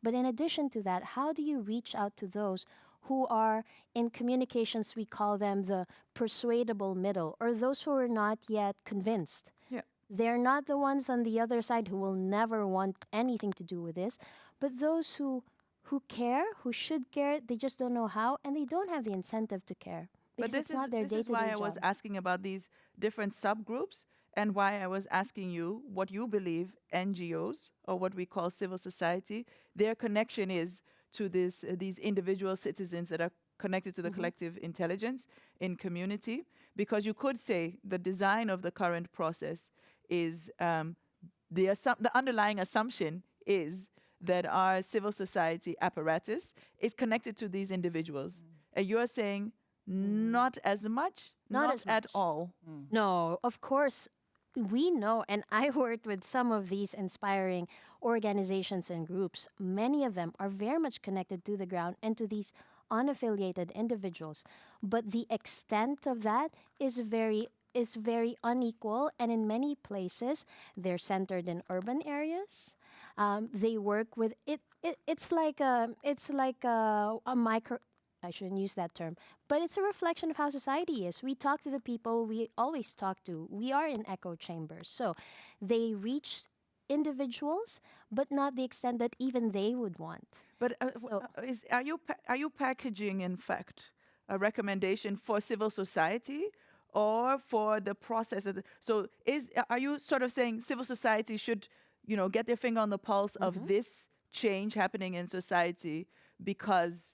But in addition to that, how do you reach out to those who are in communications, we call them the persuadable middle, or those who are not yet convinced? They're not the ones on the other side who will never want anything to do with this, but those who care, who should care, they just don't know how, and they don't have the incentive to care. Because it's not their day-to-day job. This is why I was asking about these different subgroups and why I was asking you what you believe NGOs, or what we call civil society, their connection is to these individual citizens that are connected to the collective intelligence in community. Because you could say the design of the current process is the underlying assumption is that our civil society apparatus is connected to these individuals. And you're saying not as much, Not as at much. all. No, of course, we know, and I worked with some of these inspiring organizations and groups. Many of them are very much connected to the ground and to these unaffiliated individuals. But the extent of that is very unequal, and in many places, they're centered in urban areas. They work with it. It's like a micro. I shouldn't use that term, but it's a reflection of how society is. We talk to the people we always talk to. We are in echo chambers. So they reach individuals, but not the extent that even they would want. But are you packaging, in fact, a recommendation for civil society or for the process? Are you sort of saying civil society should, get their finger on the pulse of this change happening in society because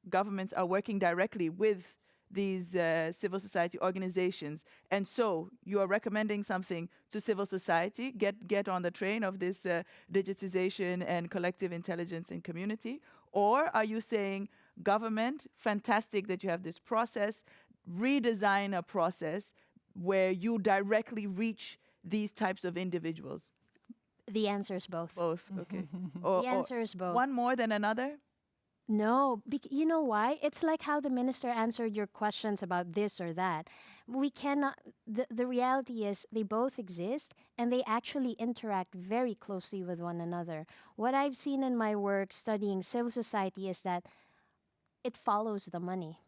governments are working directly with these civil society organizations, and so you are recommending something to civil society, get on the train of this digitization and collective intelligence in community? Or are you saying, government, fantastic that you have this process, redesign a process where you directly reach these types of individuals? The answer is both. Both, okay. The answer is both. One more than another? No, you know why? It's like how the minister answered your questions about this or that. We cannot, the reality is they both exist and they actually interact very closely with one another. What I've seen in my work studying civil society is that it follows the money.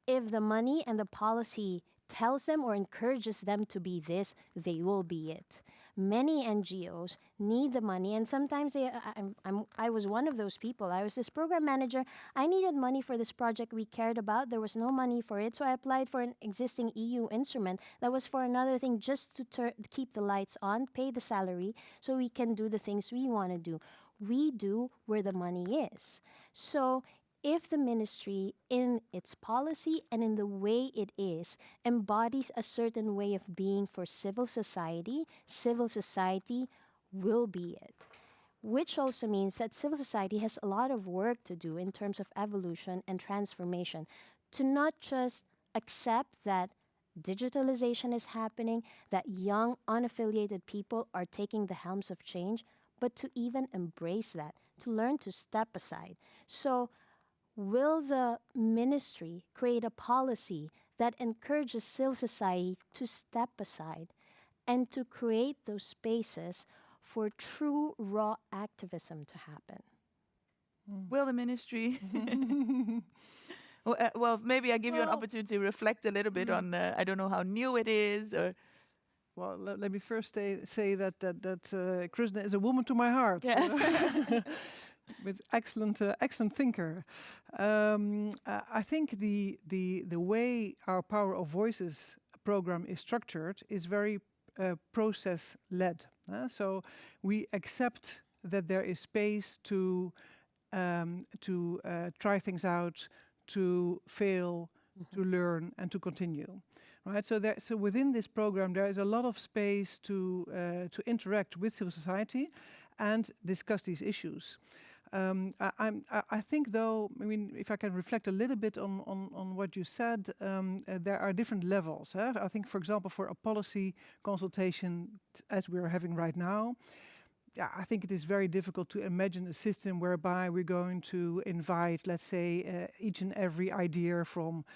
If the money and the policy tells them or encourages them to be this, they will be it. Many NGOs need the money, and sometimes I was one of those people. I was this program manager. I needed money for this project we cared about. There was no money for it, so I applied for an existing EU instrument that was for another thing, just to keep the lights on, pay the salary, so we can do the things we want to do. We do where the money is. So if the ministry, in its policy and in the way it is, embodies a certain way of being for civil society will be it. Which also means that civil society has a lot of work to do in terms of evolution and transformation, to not just accept that digitalization is happening, that young, unaffiliated people are taking the helms of change, but to even embrace that, to learn to step aside. So, will the ministry create a policy that encourages civil society to step aside and to create those spaces for true raw activism to happen? Will the ministry? Well, maybe I give you an opportunity to reflect a little bit on, I don't know how new it is, or... Well, let me first say that Krishna is a woman to my heart. Yeah. With excellent thinker. I think the way our Power of Voices program is structured is very process-led. So we accept that there is space to try things out, to fail, to learn, and to continue. Right. So within this program, there is a lot of space to interact with civil society and discuss these issues. I think, though, I mean, if I can reflect a little bit on what you said, there are different levels. I think, for example, for a policy consultation, as we are having right now, I think it is very difficult to imagine a system whereby we're going to invite, let's say, each and every idea from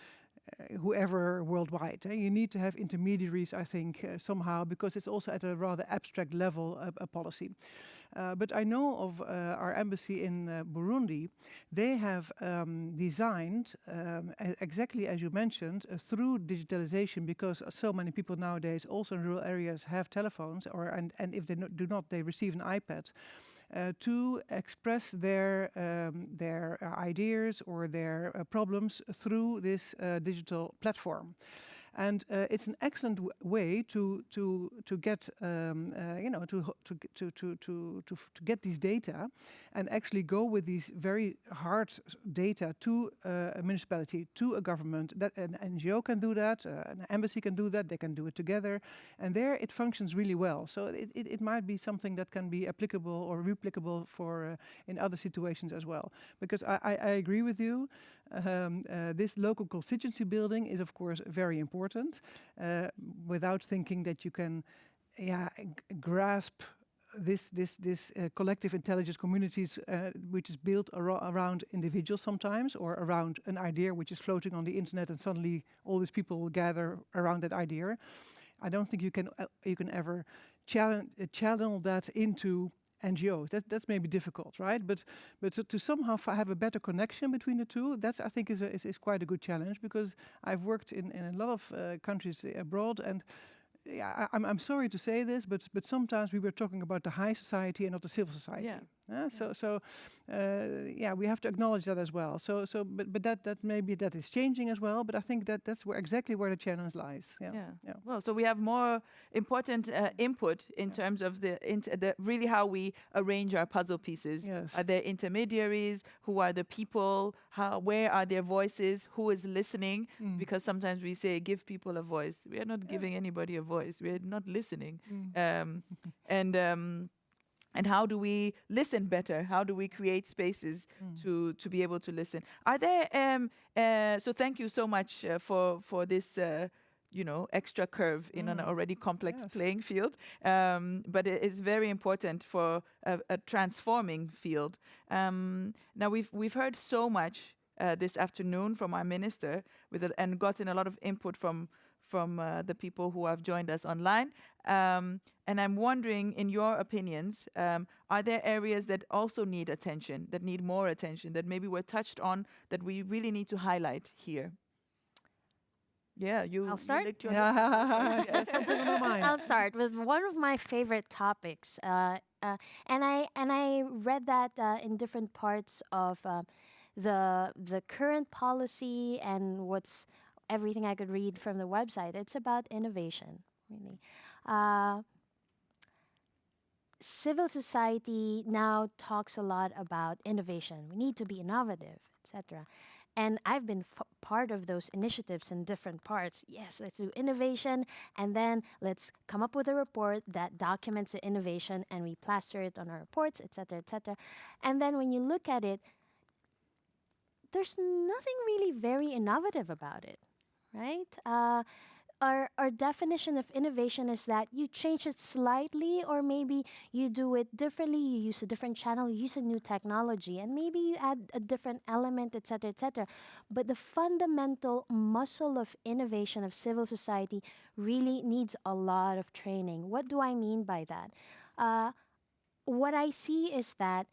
whoever worldwide. You need to have intermediaries, I think, somehow, because it's also at a rather abstract level, a policy. But I know of our embassy in Burundi. They have designed, exactly as you mentioned, through digitalization, because so many people nowadays, also in rural areas, have telephones, and if they do not, they receive an iPad. To express their ideas or their problems through this digital platform. And it's an excellent way to get to get these data and actually go with these very hard data to a municipality, to a government. That an NGO can do that, an embassy can do that. They can do it together, and there it functions really well. So it might be something that can be applicable or replicable for in other situations as well. Because I agree with you. This local constituency building is, of course, very important. Without thinking that you can, grasp this collective intelligence communities, which is built around individuals sometimes, or around an idea which is floating on the internet, and suddenly all these people will gather around that idea. I don't think you can ever channel that into NGOs. That's maybe difficult, right? But to somehow have a better connection between the two, that's, I think, is quite a good challenge, because I've worked in a lot of countries abroad, and I'm sorry to say this, but sometimes we were talking about the high society and not the civil society. We have to acknowledge that as well. But that maybe that is changing as well. But I think that's exactly where the challenge lies. Well, so we have more important input in terms of the really how we arrange our puzzle pieces. Yes. Are there intermediaries? Who are the people? Where are their voices? Who is listening? Because sometimes we say give people a voice. We are not giving anybody a voice. We are not listening. And how do we listen better? How do we create spaces to be able to listen? Are there? So thank you so much for this. Extra curve in an already complex playing field, but it is very important for a transforming field. Now we've heard so much this afternoon from our minister and gotten a lot of input from the people who have joined us online. And I'm wondering, in your opinions, are there areas that also need attention, that need more attention, that maybe were touched on, that we really need to highlight here? Yeah, I'll start. Something on my mind. I'll start with one of my favorite topics, and I read that in different parts of the current policy and what's everything I could read from the website. It's about innovation, really. Civil society now talks a lot about innovation. We need to be innovative, etc. And I've been part of those initiatives in different parts. Yes, let's do innovation, and then let's come up with a report that documents the innovation, and we plaster it on our reports, etc., etc. And then when you look at it, there's nothing really very innovative about it, right? Our definition of innovation is that you change it slightly, or maybe you do it differently, you use a different channel, you use a new technology, and maybe you add a different element, etc., etc. But the fundamental muscle of innovation of civil society really needs a lot of training. What do I mean by that? What I see is that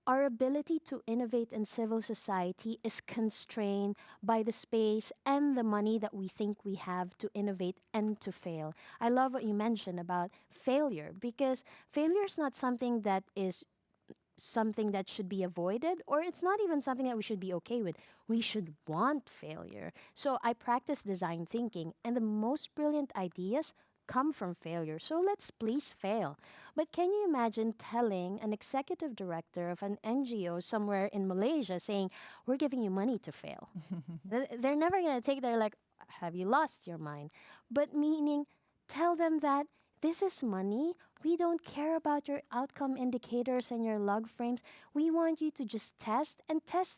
our ability to innovate in civil society is constrained by the space and the money that we think we have to innovate and to fail. I love what you mentioned about failure, because failure is not something that should be avoided, or it's not even something that we should be okay with. We should want failure. So I practice design thinking, and the most brilliant ideas come from failure. So let's please fail. But can you imagine telling an executive director of an NGO somewhere in Malaysia saying, we're giving you money to fail? They're never going to take it. They're like, have you lost your mind? But meaning, tell them that this is money. We don't care about your outcome indicators and your log frames. We want you to just test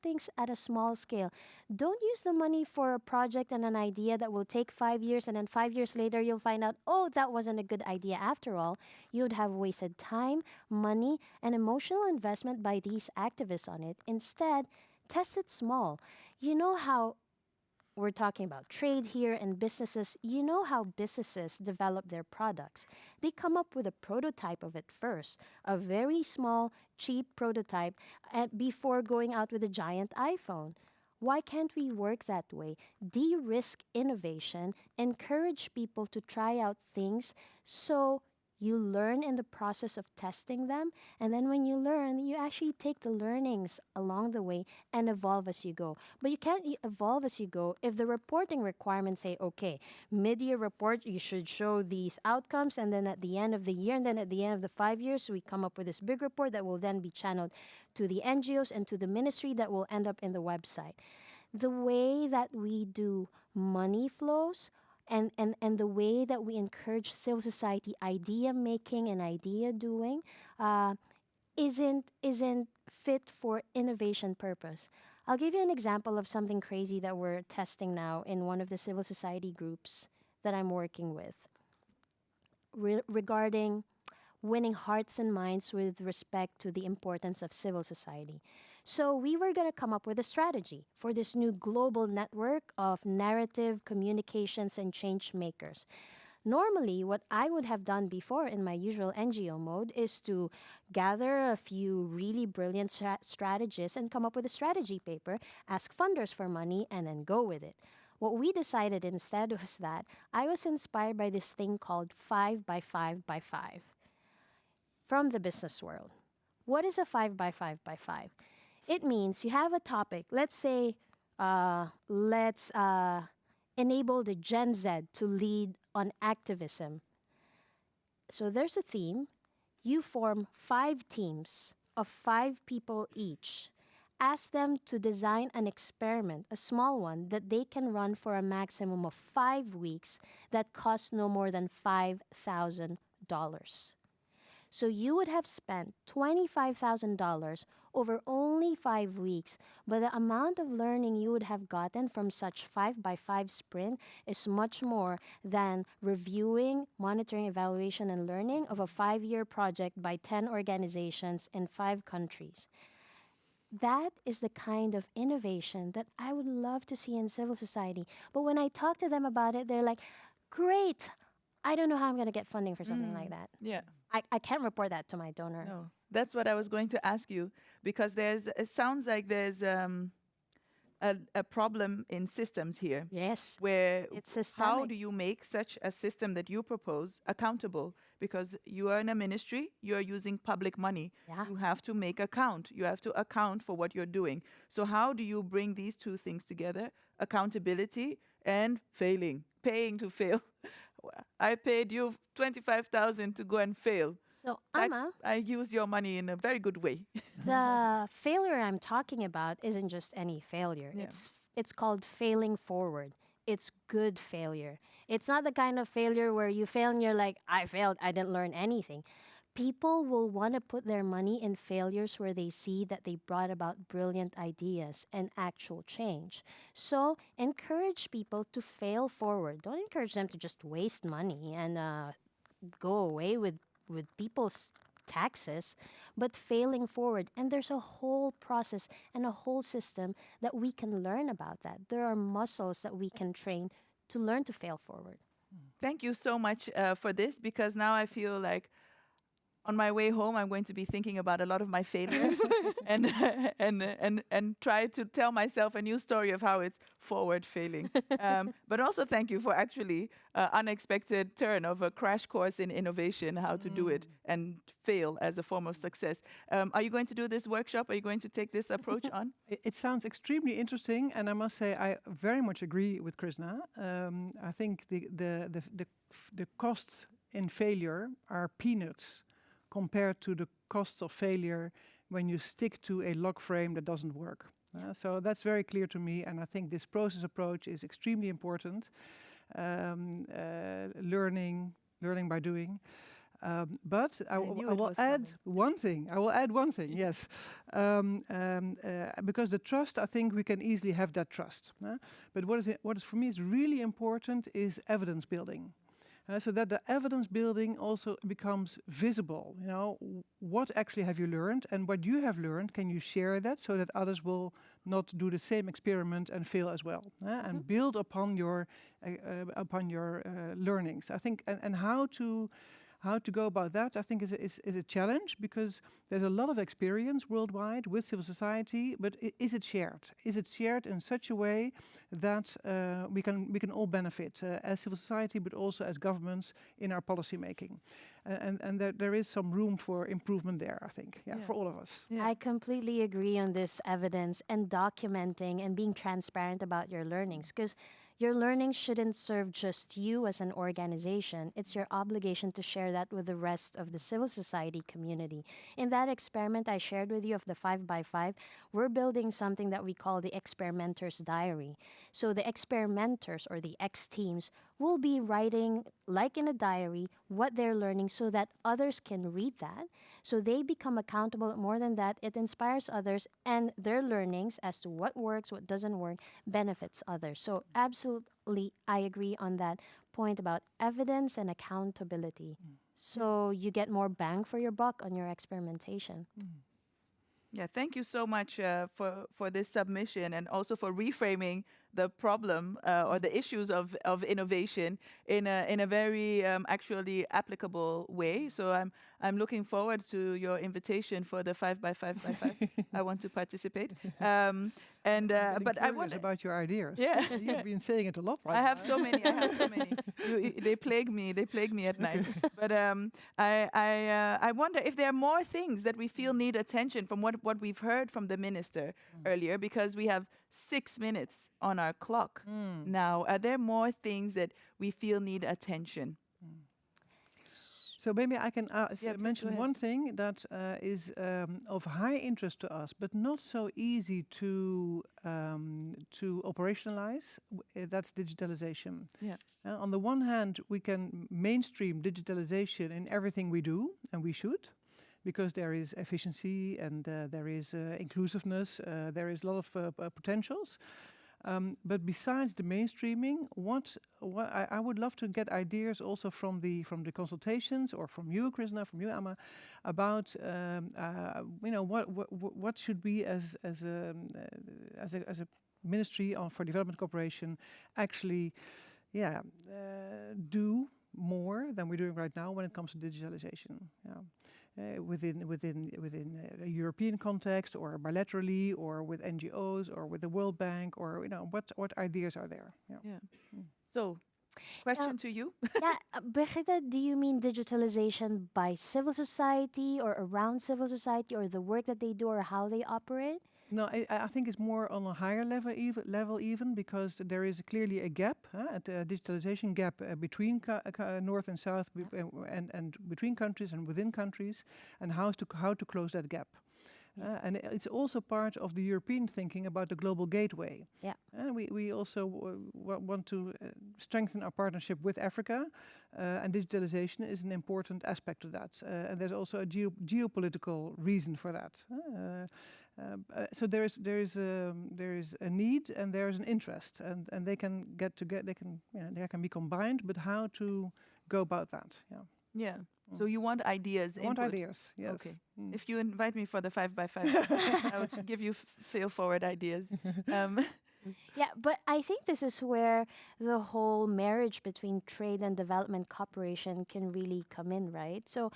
things at a small scale. Don't use the money for a project and an idea that will take 5 years, and then 5 years later you'll find out, oh, that wasn't a good idea after all. You'd have wasted time, money, and emotional investment by these activists on it. Instead, test it small. You know how we're talking about trade here and businesses. You know how businesses develop their products. They come up with a prototype of it first, a very small, cheap prototype, before going out with a giant iPhone. Why can't we work that way? De-risk innovation, encourage people to try out things, so You learn in the process of testing them. And then when you learn, you actually take the learnings along the way and evolve as you go. But you can't evolve as you go if the reporting requirements say, okay, mid-year report, you should show these outcomes. And then at the end of the year, and then at the end of the 5 years, we come up with this big report that will then be channeled to the NGOs and to the ministry that will end up in the website. The way that we do money flows and the way that we encourage civil society idea making and idea doing isn't fit for innovation purpose. I'll give you an example of something crazy that we're testing now in one of the civil society groups that I'm working with regarding winning hearts and minds with respect to the importance of civil society. So we were going to come up with a strategy for this new global network of narrative communications and change makers. Normally, what I would have done before in my usual NGO mode is to gather a few really brilliant strategists and come up with a strategy paper, ask funders for money, and then go with it. What we decided instead was that I was inspired by this thing called 5 by 5 by 5 from the business world. What is a 5 by 5 by 5? It means you have a topic. Let's say, let's enable the Gen Z to lead on activism. So there's a theme. You form 5 teams of 5 people each. Ask them to design an experiment, a small one, that they can run for a maximum of 5 weeks that costs no more than $5,000. So you would have spent $25,000 over only 5 weeks, but the amount of learning you would have gotten from such 5 by 5 sprint is much more than reviewing, monitoring, evaluation, and learning of a 5-year project by 10 organizations in 5 countries. That is the kind of innovation that I would love to see in civil society. But when I talk to them about it, they're like, great, I don't know how I'm going to get funding for something like that. Yeah. I can't report that to my donor. No, that's what I was going to ask you, because it sounds like there's a problem in systems here. Yes, where it's systemic. How do you make such a system that you propose accountable? Because you are in a ministry, you are using public money. Yeah. You have to make account. You have to account for what you're doing. So how do you bring these two things together? Accountability and paying to fail. I paid you 25,000 to go and fail. So, Amma, I used your money in a very good way. the failure I'm talking about isn't just any failure. Yeah. It's called failing forward. It's good failure. It's not the kind of failure where you fail and you're like, I failed, I didn't learn anything. People will want to put their money in failures where they see that they brought about brilliant ideas and actual change. So encourage people to fail forward. Don't encourage them to just waste money and go away with people's taxes, but failing forward. And there's a whole process and a whole system that we can learn about that. There are muscles that we can train to learn to fail forward. Thank you so much for this, because now I feel like on my way home, I'm going to be thinking about a lot of my failures and try to tell myself a new story of how it's forward failing. But also thank you for actually unexpected turn of a crash course in innovation, how to do it and fail as a form of success. Are you going to do this workshop? Are you going to take this approach on? It sounds extremely interesting, and I must say I very much agree with Krishna. I think the costs in failure are peanuts compared to the costs of failure when you stick to a log frame that doesn't work. So that's very clear to me, and I think this process approach is extremely important. Learning by doing. But I will add one thing. I will add one thing, yes. Because the trust, I think we can easily have that trust. But what is for me is really important is evidence building. So that the evidence building also becomes visible. You know, what actually have you learned, and what you have learned, can you share that so that others will not do the same experiment and fail as well, and build upon your learnings. I think, and how How to go about that, I think, is a challenge, because there's a lot of experience worldwide with civil society, but is it shared? Is it shared in such a way that we can all benefit as civil society, but also as governments in our policy making? And there is some room for improvement there, I think, for all of us. I completely agree on this evidence and documenting and being transparent about your learnings, because your learning shouldn't serve just you as an organization. It's your obligation to share that with the rest of the civil society community. In that experiment I shared with you of the 5x5, we're building something that we call the experimenter's diary. So the experimenters, or the X teams, will be writing, like in a diary, what they're learning so that others can read that. So they become accountable. More than that, it inspires others, and their learnings as to what works, what doesn't work, benefits others. So absolutely, I agree on that point about evidence and accountability. So you get more bang for your buck on your experimentation. Yeah, thank you so much for this submission, and also for reframing the problem or the issues of innovation in a very actually applicable way. So I'm looking forward to your invitation for the 5x5x5. I want to participate. But I wonder about your ideas. Yeah, You've been saying it a lot, right? I have so many. They plague me. They plague me at night. But I wonder if there are more things that we feel need attention from what we've heard from the minister earlier, because we have 6 minutes on our clock now. Are there more things that we feel need attention? So maybe I can please mention go one thing that is of high interest to us, but not so easy to operationalize. That's digitalization. Yeah. On the one hand, we can mainstream digitalization in everything we do, and we should, because there is efficiency and there is inclusiveness. There is a lot of potentials. But besides the mainstreaming, what I would love to get ideas also from the consultations, or from you, Krishna, from you, Amma, about what should we as a ministry for development cooperation actually do more than we're doing right now when it comes to digitalization. Within a European context, or bilaterally, or with NGOs, or with the World Bank, or what ideas are there? So, question to you. Brigitte, do you mean digitalization by civil society, or around civil society, or the work that they do, or how they operate? No, I think it's more on a higher level even, because there is clearly a gap, a digitalization gap between North and South, and between countries and within countries, and how to close that gap. And it's also part of the European thinking about the global gateway. Yeah. We also want to strengthen our partnership with Africa, and digitalization is an important aspect of that. And there's also a geopolitical reason for that. So there is a need, and there is an interest, and they can get together. They can be combined. But how to go about that? Yeah. So you want ideas? I want ideas. Yes. Okay. If you invite me for the 5x5, I will give you fail forward ideas. Yeah, but I think this is where the whole marriage between trade and development cooperation can really come in, right? So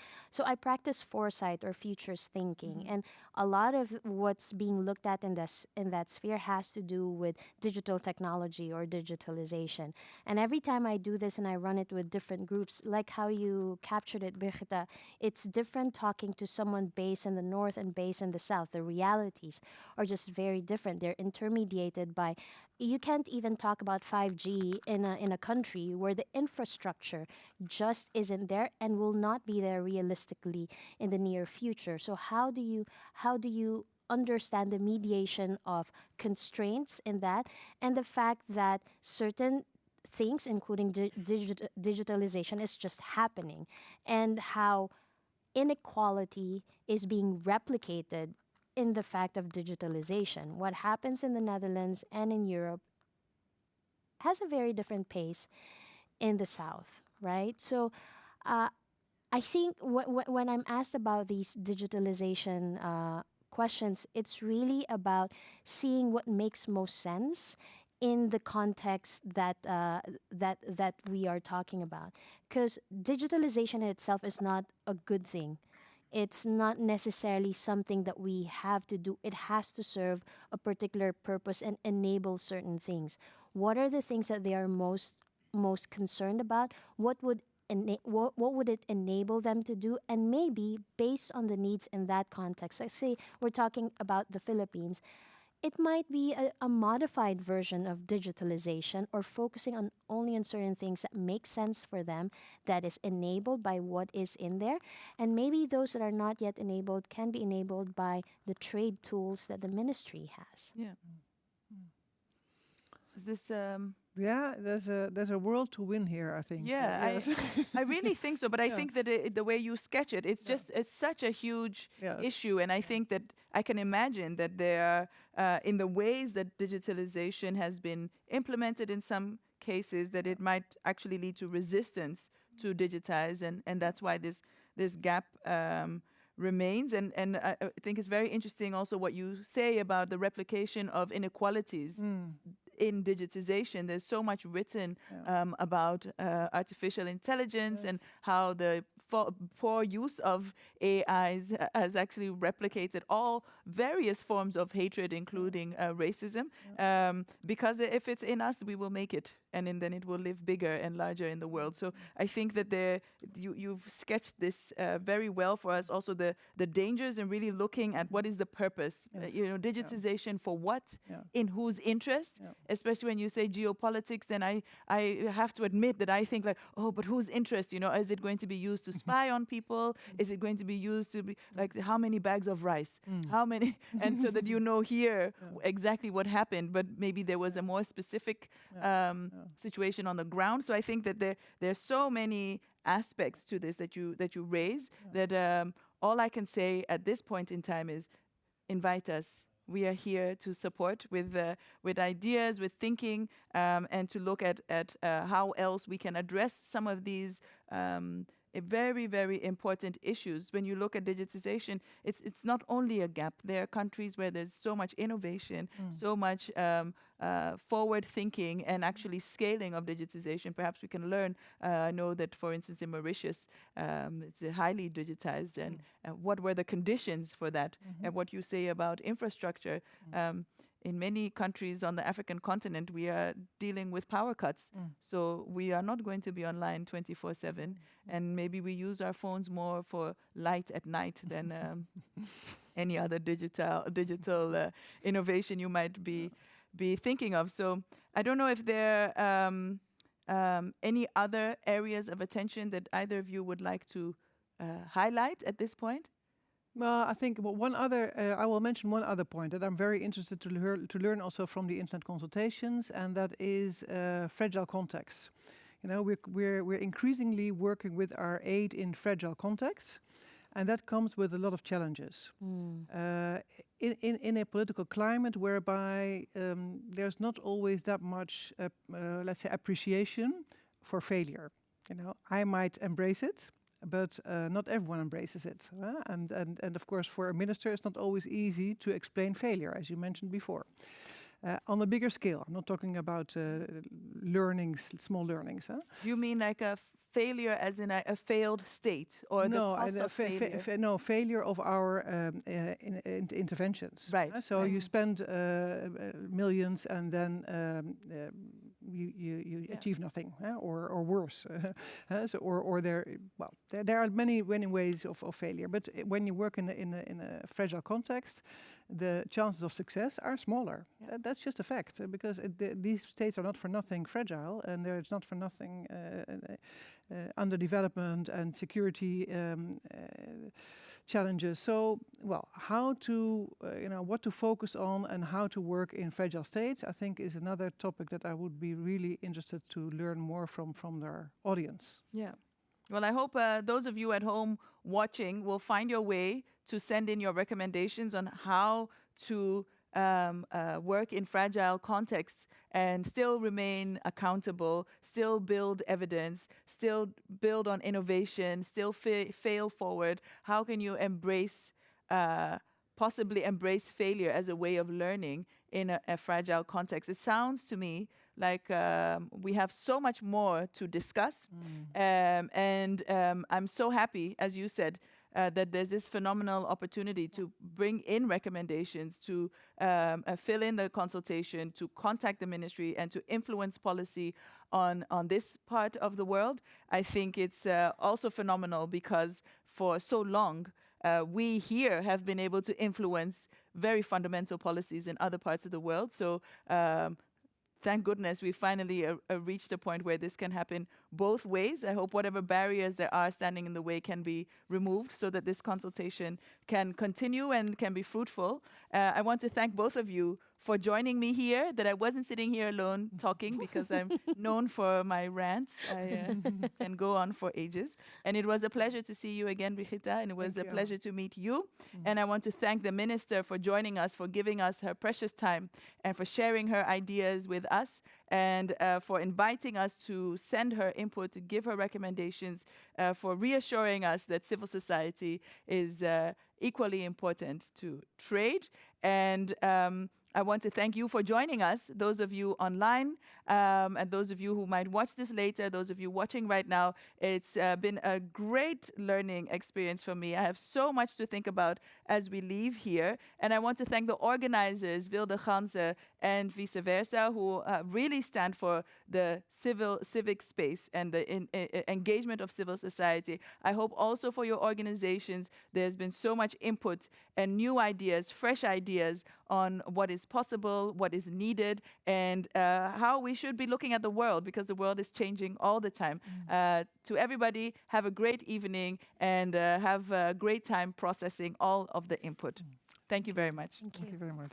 I practice foresight, or futures thinking, and a lot of what's being looked at in that sphere has to do with digital technology or digitalization. And every time I do this and I run it with different groups, like how you captured it, Birgitta, it's different talking to someone based in the north and based in the south. The realities are just very different. They're intermediated by, you can't even talk about 5G in a country where the infrastructure just isn't there and will not be there realistically in the near future. So how do you understand the mediation of constraints in that, and the fact that certain things, including digitalization, is just happening, and how inequality is being replicated in the fact of digitalization. What happens in the Netherlands and in Europe has a very different pace in the South, right? So I think when I'm asked about these digitalization questions, it's really about seeing what makes most sense in the context that we are talking about. Because digitalization itself is not a good thing. It's not necessarily something that we have to do. It has to serve a particular purpose and enable certain things. What are the things that they are most concerned about? What would what would it enable them to do? And maybe based on the needs in that context, let's say we're talking about the Philippines, it might be a modified version of digitalization, or focusing on only on certain things that make sense for them, that is enabled by what is in there. And maybe those that are not yet enabled can be enabled by the trade tools that the ministry has. Yeah. Is this Yeah, there's a world to win here, I think. Yeah, Yes. I really think so. But I Yeah. think that the way you sketch it, it's such a huge Yeah. issue, and I think that I can imagine that there are in the ways that digitalization has been implemented in some cases, that it might actually lead to resistance to digitize, and that's why this gap remains. And I think it's very interesting also what you say about the replication of inequalities in digitization. There's so much written about artificial intelligence and how the poor use of AIs has actually replicated all various forms of hatred, including racism. Because if it's in us, we will make it, and then it will live bigger and larger in the world. So I think that you've sketched this very well for us. Also the dangers, and really looking at what is the purpose. Digitization for what, in whose interest. Especially when you say geopolitics, then I have to admit that I think like, oh, but whose interest? Is it going to be used to spy on people? Is it going to be used to be like how many bags of rice? How many? And so that here exactly what happened, but maybe there was a more specific situation on the ground. So I think that there's so many aspects to this that you raise that all I can say at this point in time is invite us. We are here to support with ideas, with thinking, and to look at how else we can address some of these very, very important issues. When you look at digitization, it's not only a gap. There are countries where there's so much innovation, so much forward thinking, and actually scaling of digitization. Perhaps we can learn. I know that, for instance, in Mauritius, it's highly digitized. And what were the conditions for that? And what you say about infrastructure. In many countries on the African continent, we are dealing with power cuts. So we are not going to be online 24/7. And maybe we use our phones more for light at night than any other digital innovation you might be thinking of. So I don't know if there are any other areas of attention that either of you would like to highlight at this point. Well, I think I will mention one other point that I'm very interested to learn also from the internet consultations, and that is fragile contexts. We're increasingly working with our aid in fragile contexts, and that comes with a lot of challenges. In a political climate whereby there's not always that much, let's say, appreciation for failure. I might embrace it, but not everyone embraces it. And of course, for a minister, it's not always easy to explain failure, as you mentioned before. On a bigger scale, I'm not talking about small learnings. You mean like a failure as in a failed state, or the cost of failure? Failure of our interventions. Right. So you spend millions, and then you achieve nothing, or worse. There are many ways of failure. But when you work in a fragile context, the chances of success are smaller. That's just a fact, because these states are not for nothing fragile, and it's not for nothing underdevelopment and security challenges. So, what to focus on and how to work in fragile states, I think, is another topic that I would be really interested to learn more from their audience. Yeah. Well, I hope those of you at home watching will find your way to send in your recommendations on how to work in fragile contexts and still remain accountable, still build evidence, still build on innovation, still fail forward. How can you embrace possibly embrace failure as a way of learning in a fragile context. It sounds to me like we have so much more to discuss. And I'm so happy, as you said, that there's this phenomenal opportunity to bring in recommendations, to fill in the consultation, to contact the ministry, and to influence policy on this part of the world. I think it's also phenomenal because for so long, we here have been able to influence very fundamental policies in other parts of the world. So thank goodness we finally reached a point where this can happen both ways. I hope whatever barriers there are standing in the way can be removed so that this consultation can continue and can be fruitful. I want to thank both of you for joining me here, that I wasn't sitting here alone talking, because I'm known for my rants. I can go on for ages. And it was a pleasure to see you again, Brigitta, and it was a pleasure to meet you. And I want to thank the minister for joining us, for giving us her precious time, and for sharing her ideas with us, and for inviting us to send her input, to give her recommendations, for reassuring us that civil society is equally important to trade. And I want to thank you for joining us, those of you online, and those of you who might watch this later, those of you watching right now. It's been a great learning experience for me. I have so much to think about as we leave here. And I want to thank the organizers, Wilde Ganse and vice versa, who really stand for the civic space and the engagement of civil society. I hope also for your organizations, there's been so much input and new ideas, fresh ideas on what is possible, what is needed, and how we should be looking at the world, because the world is changing all the time. To everybody, have a great evening, and have a great time processing all of the input. Thank you very much. Thank you. Thank you very much.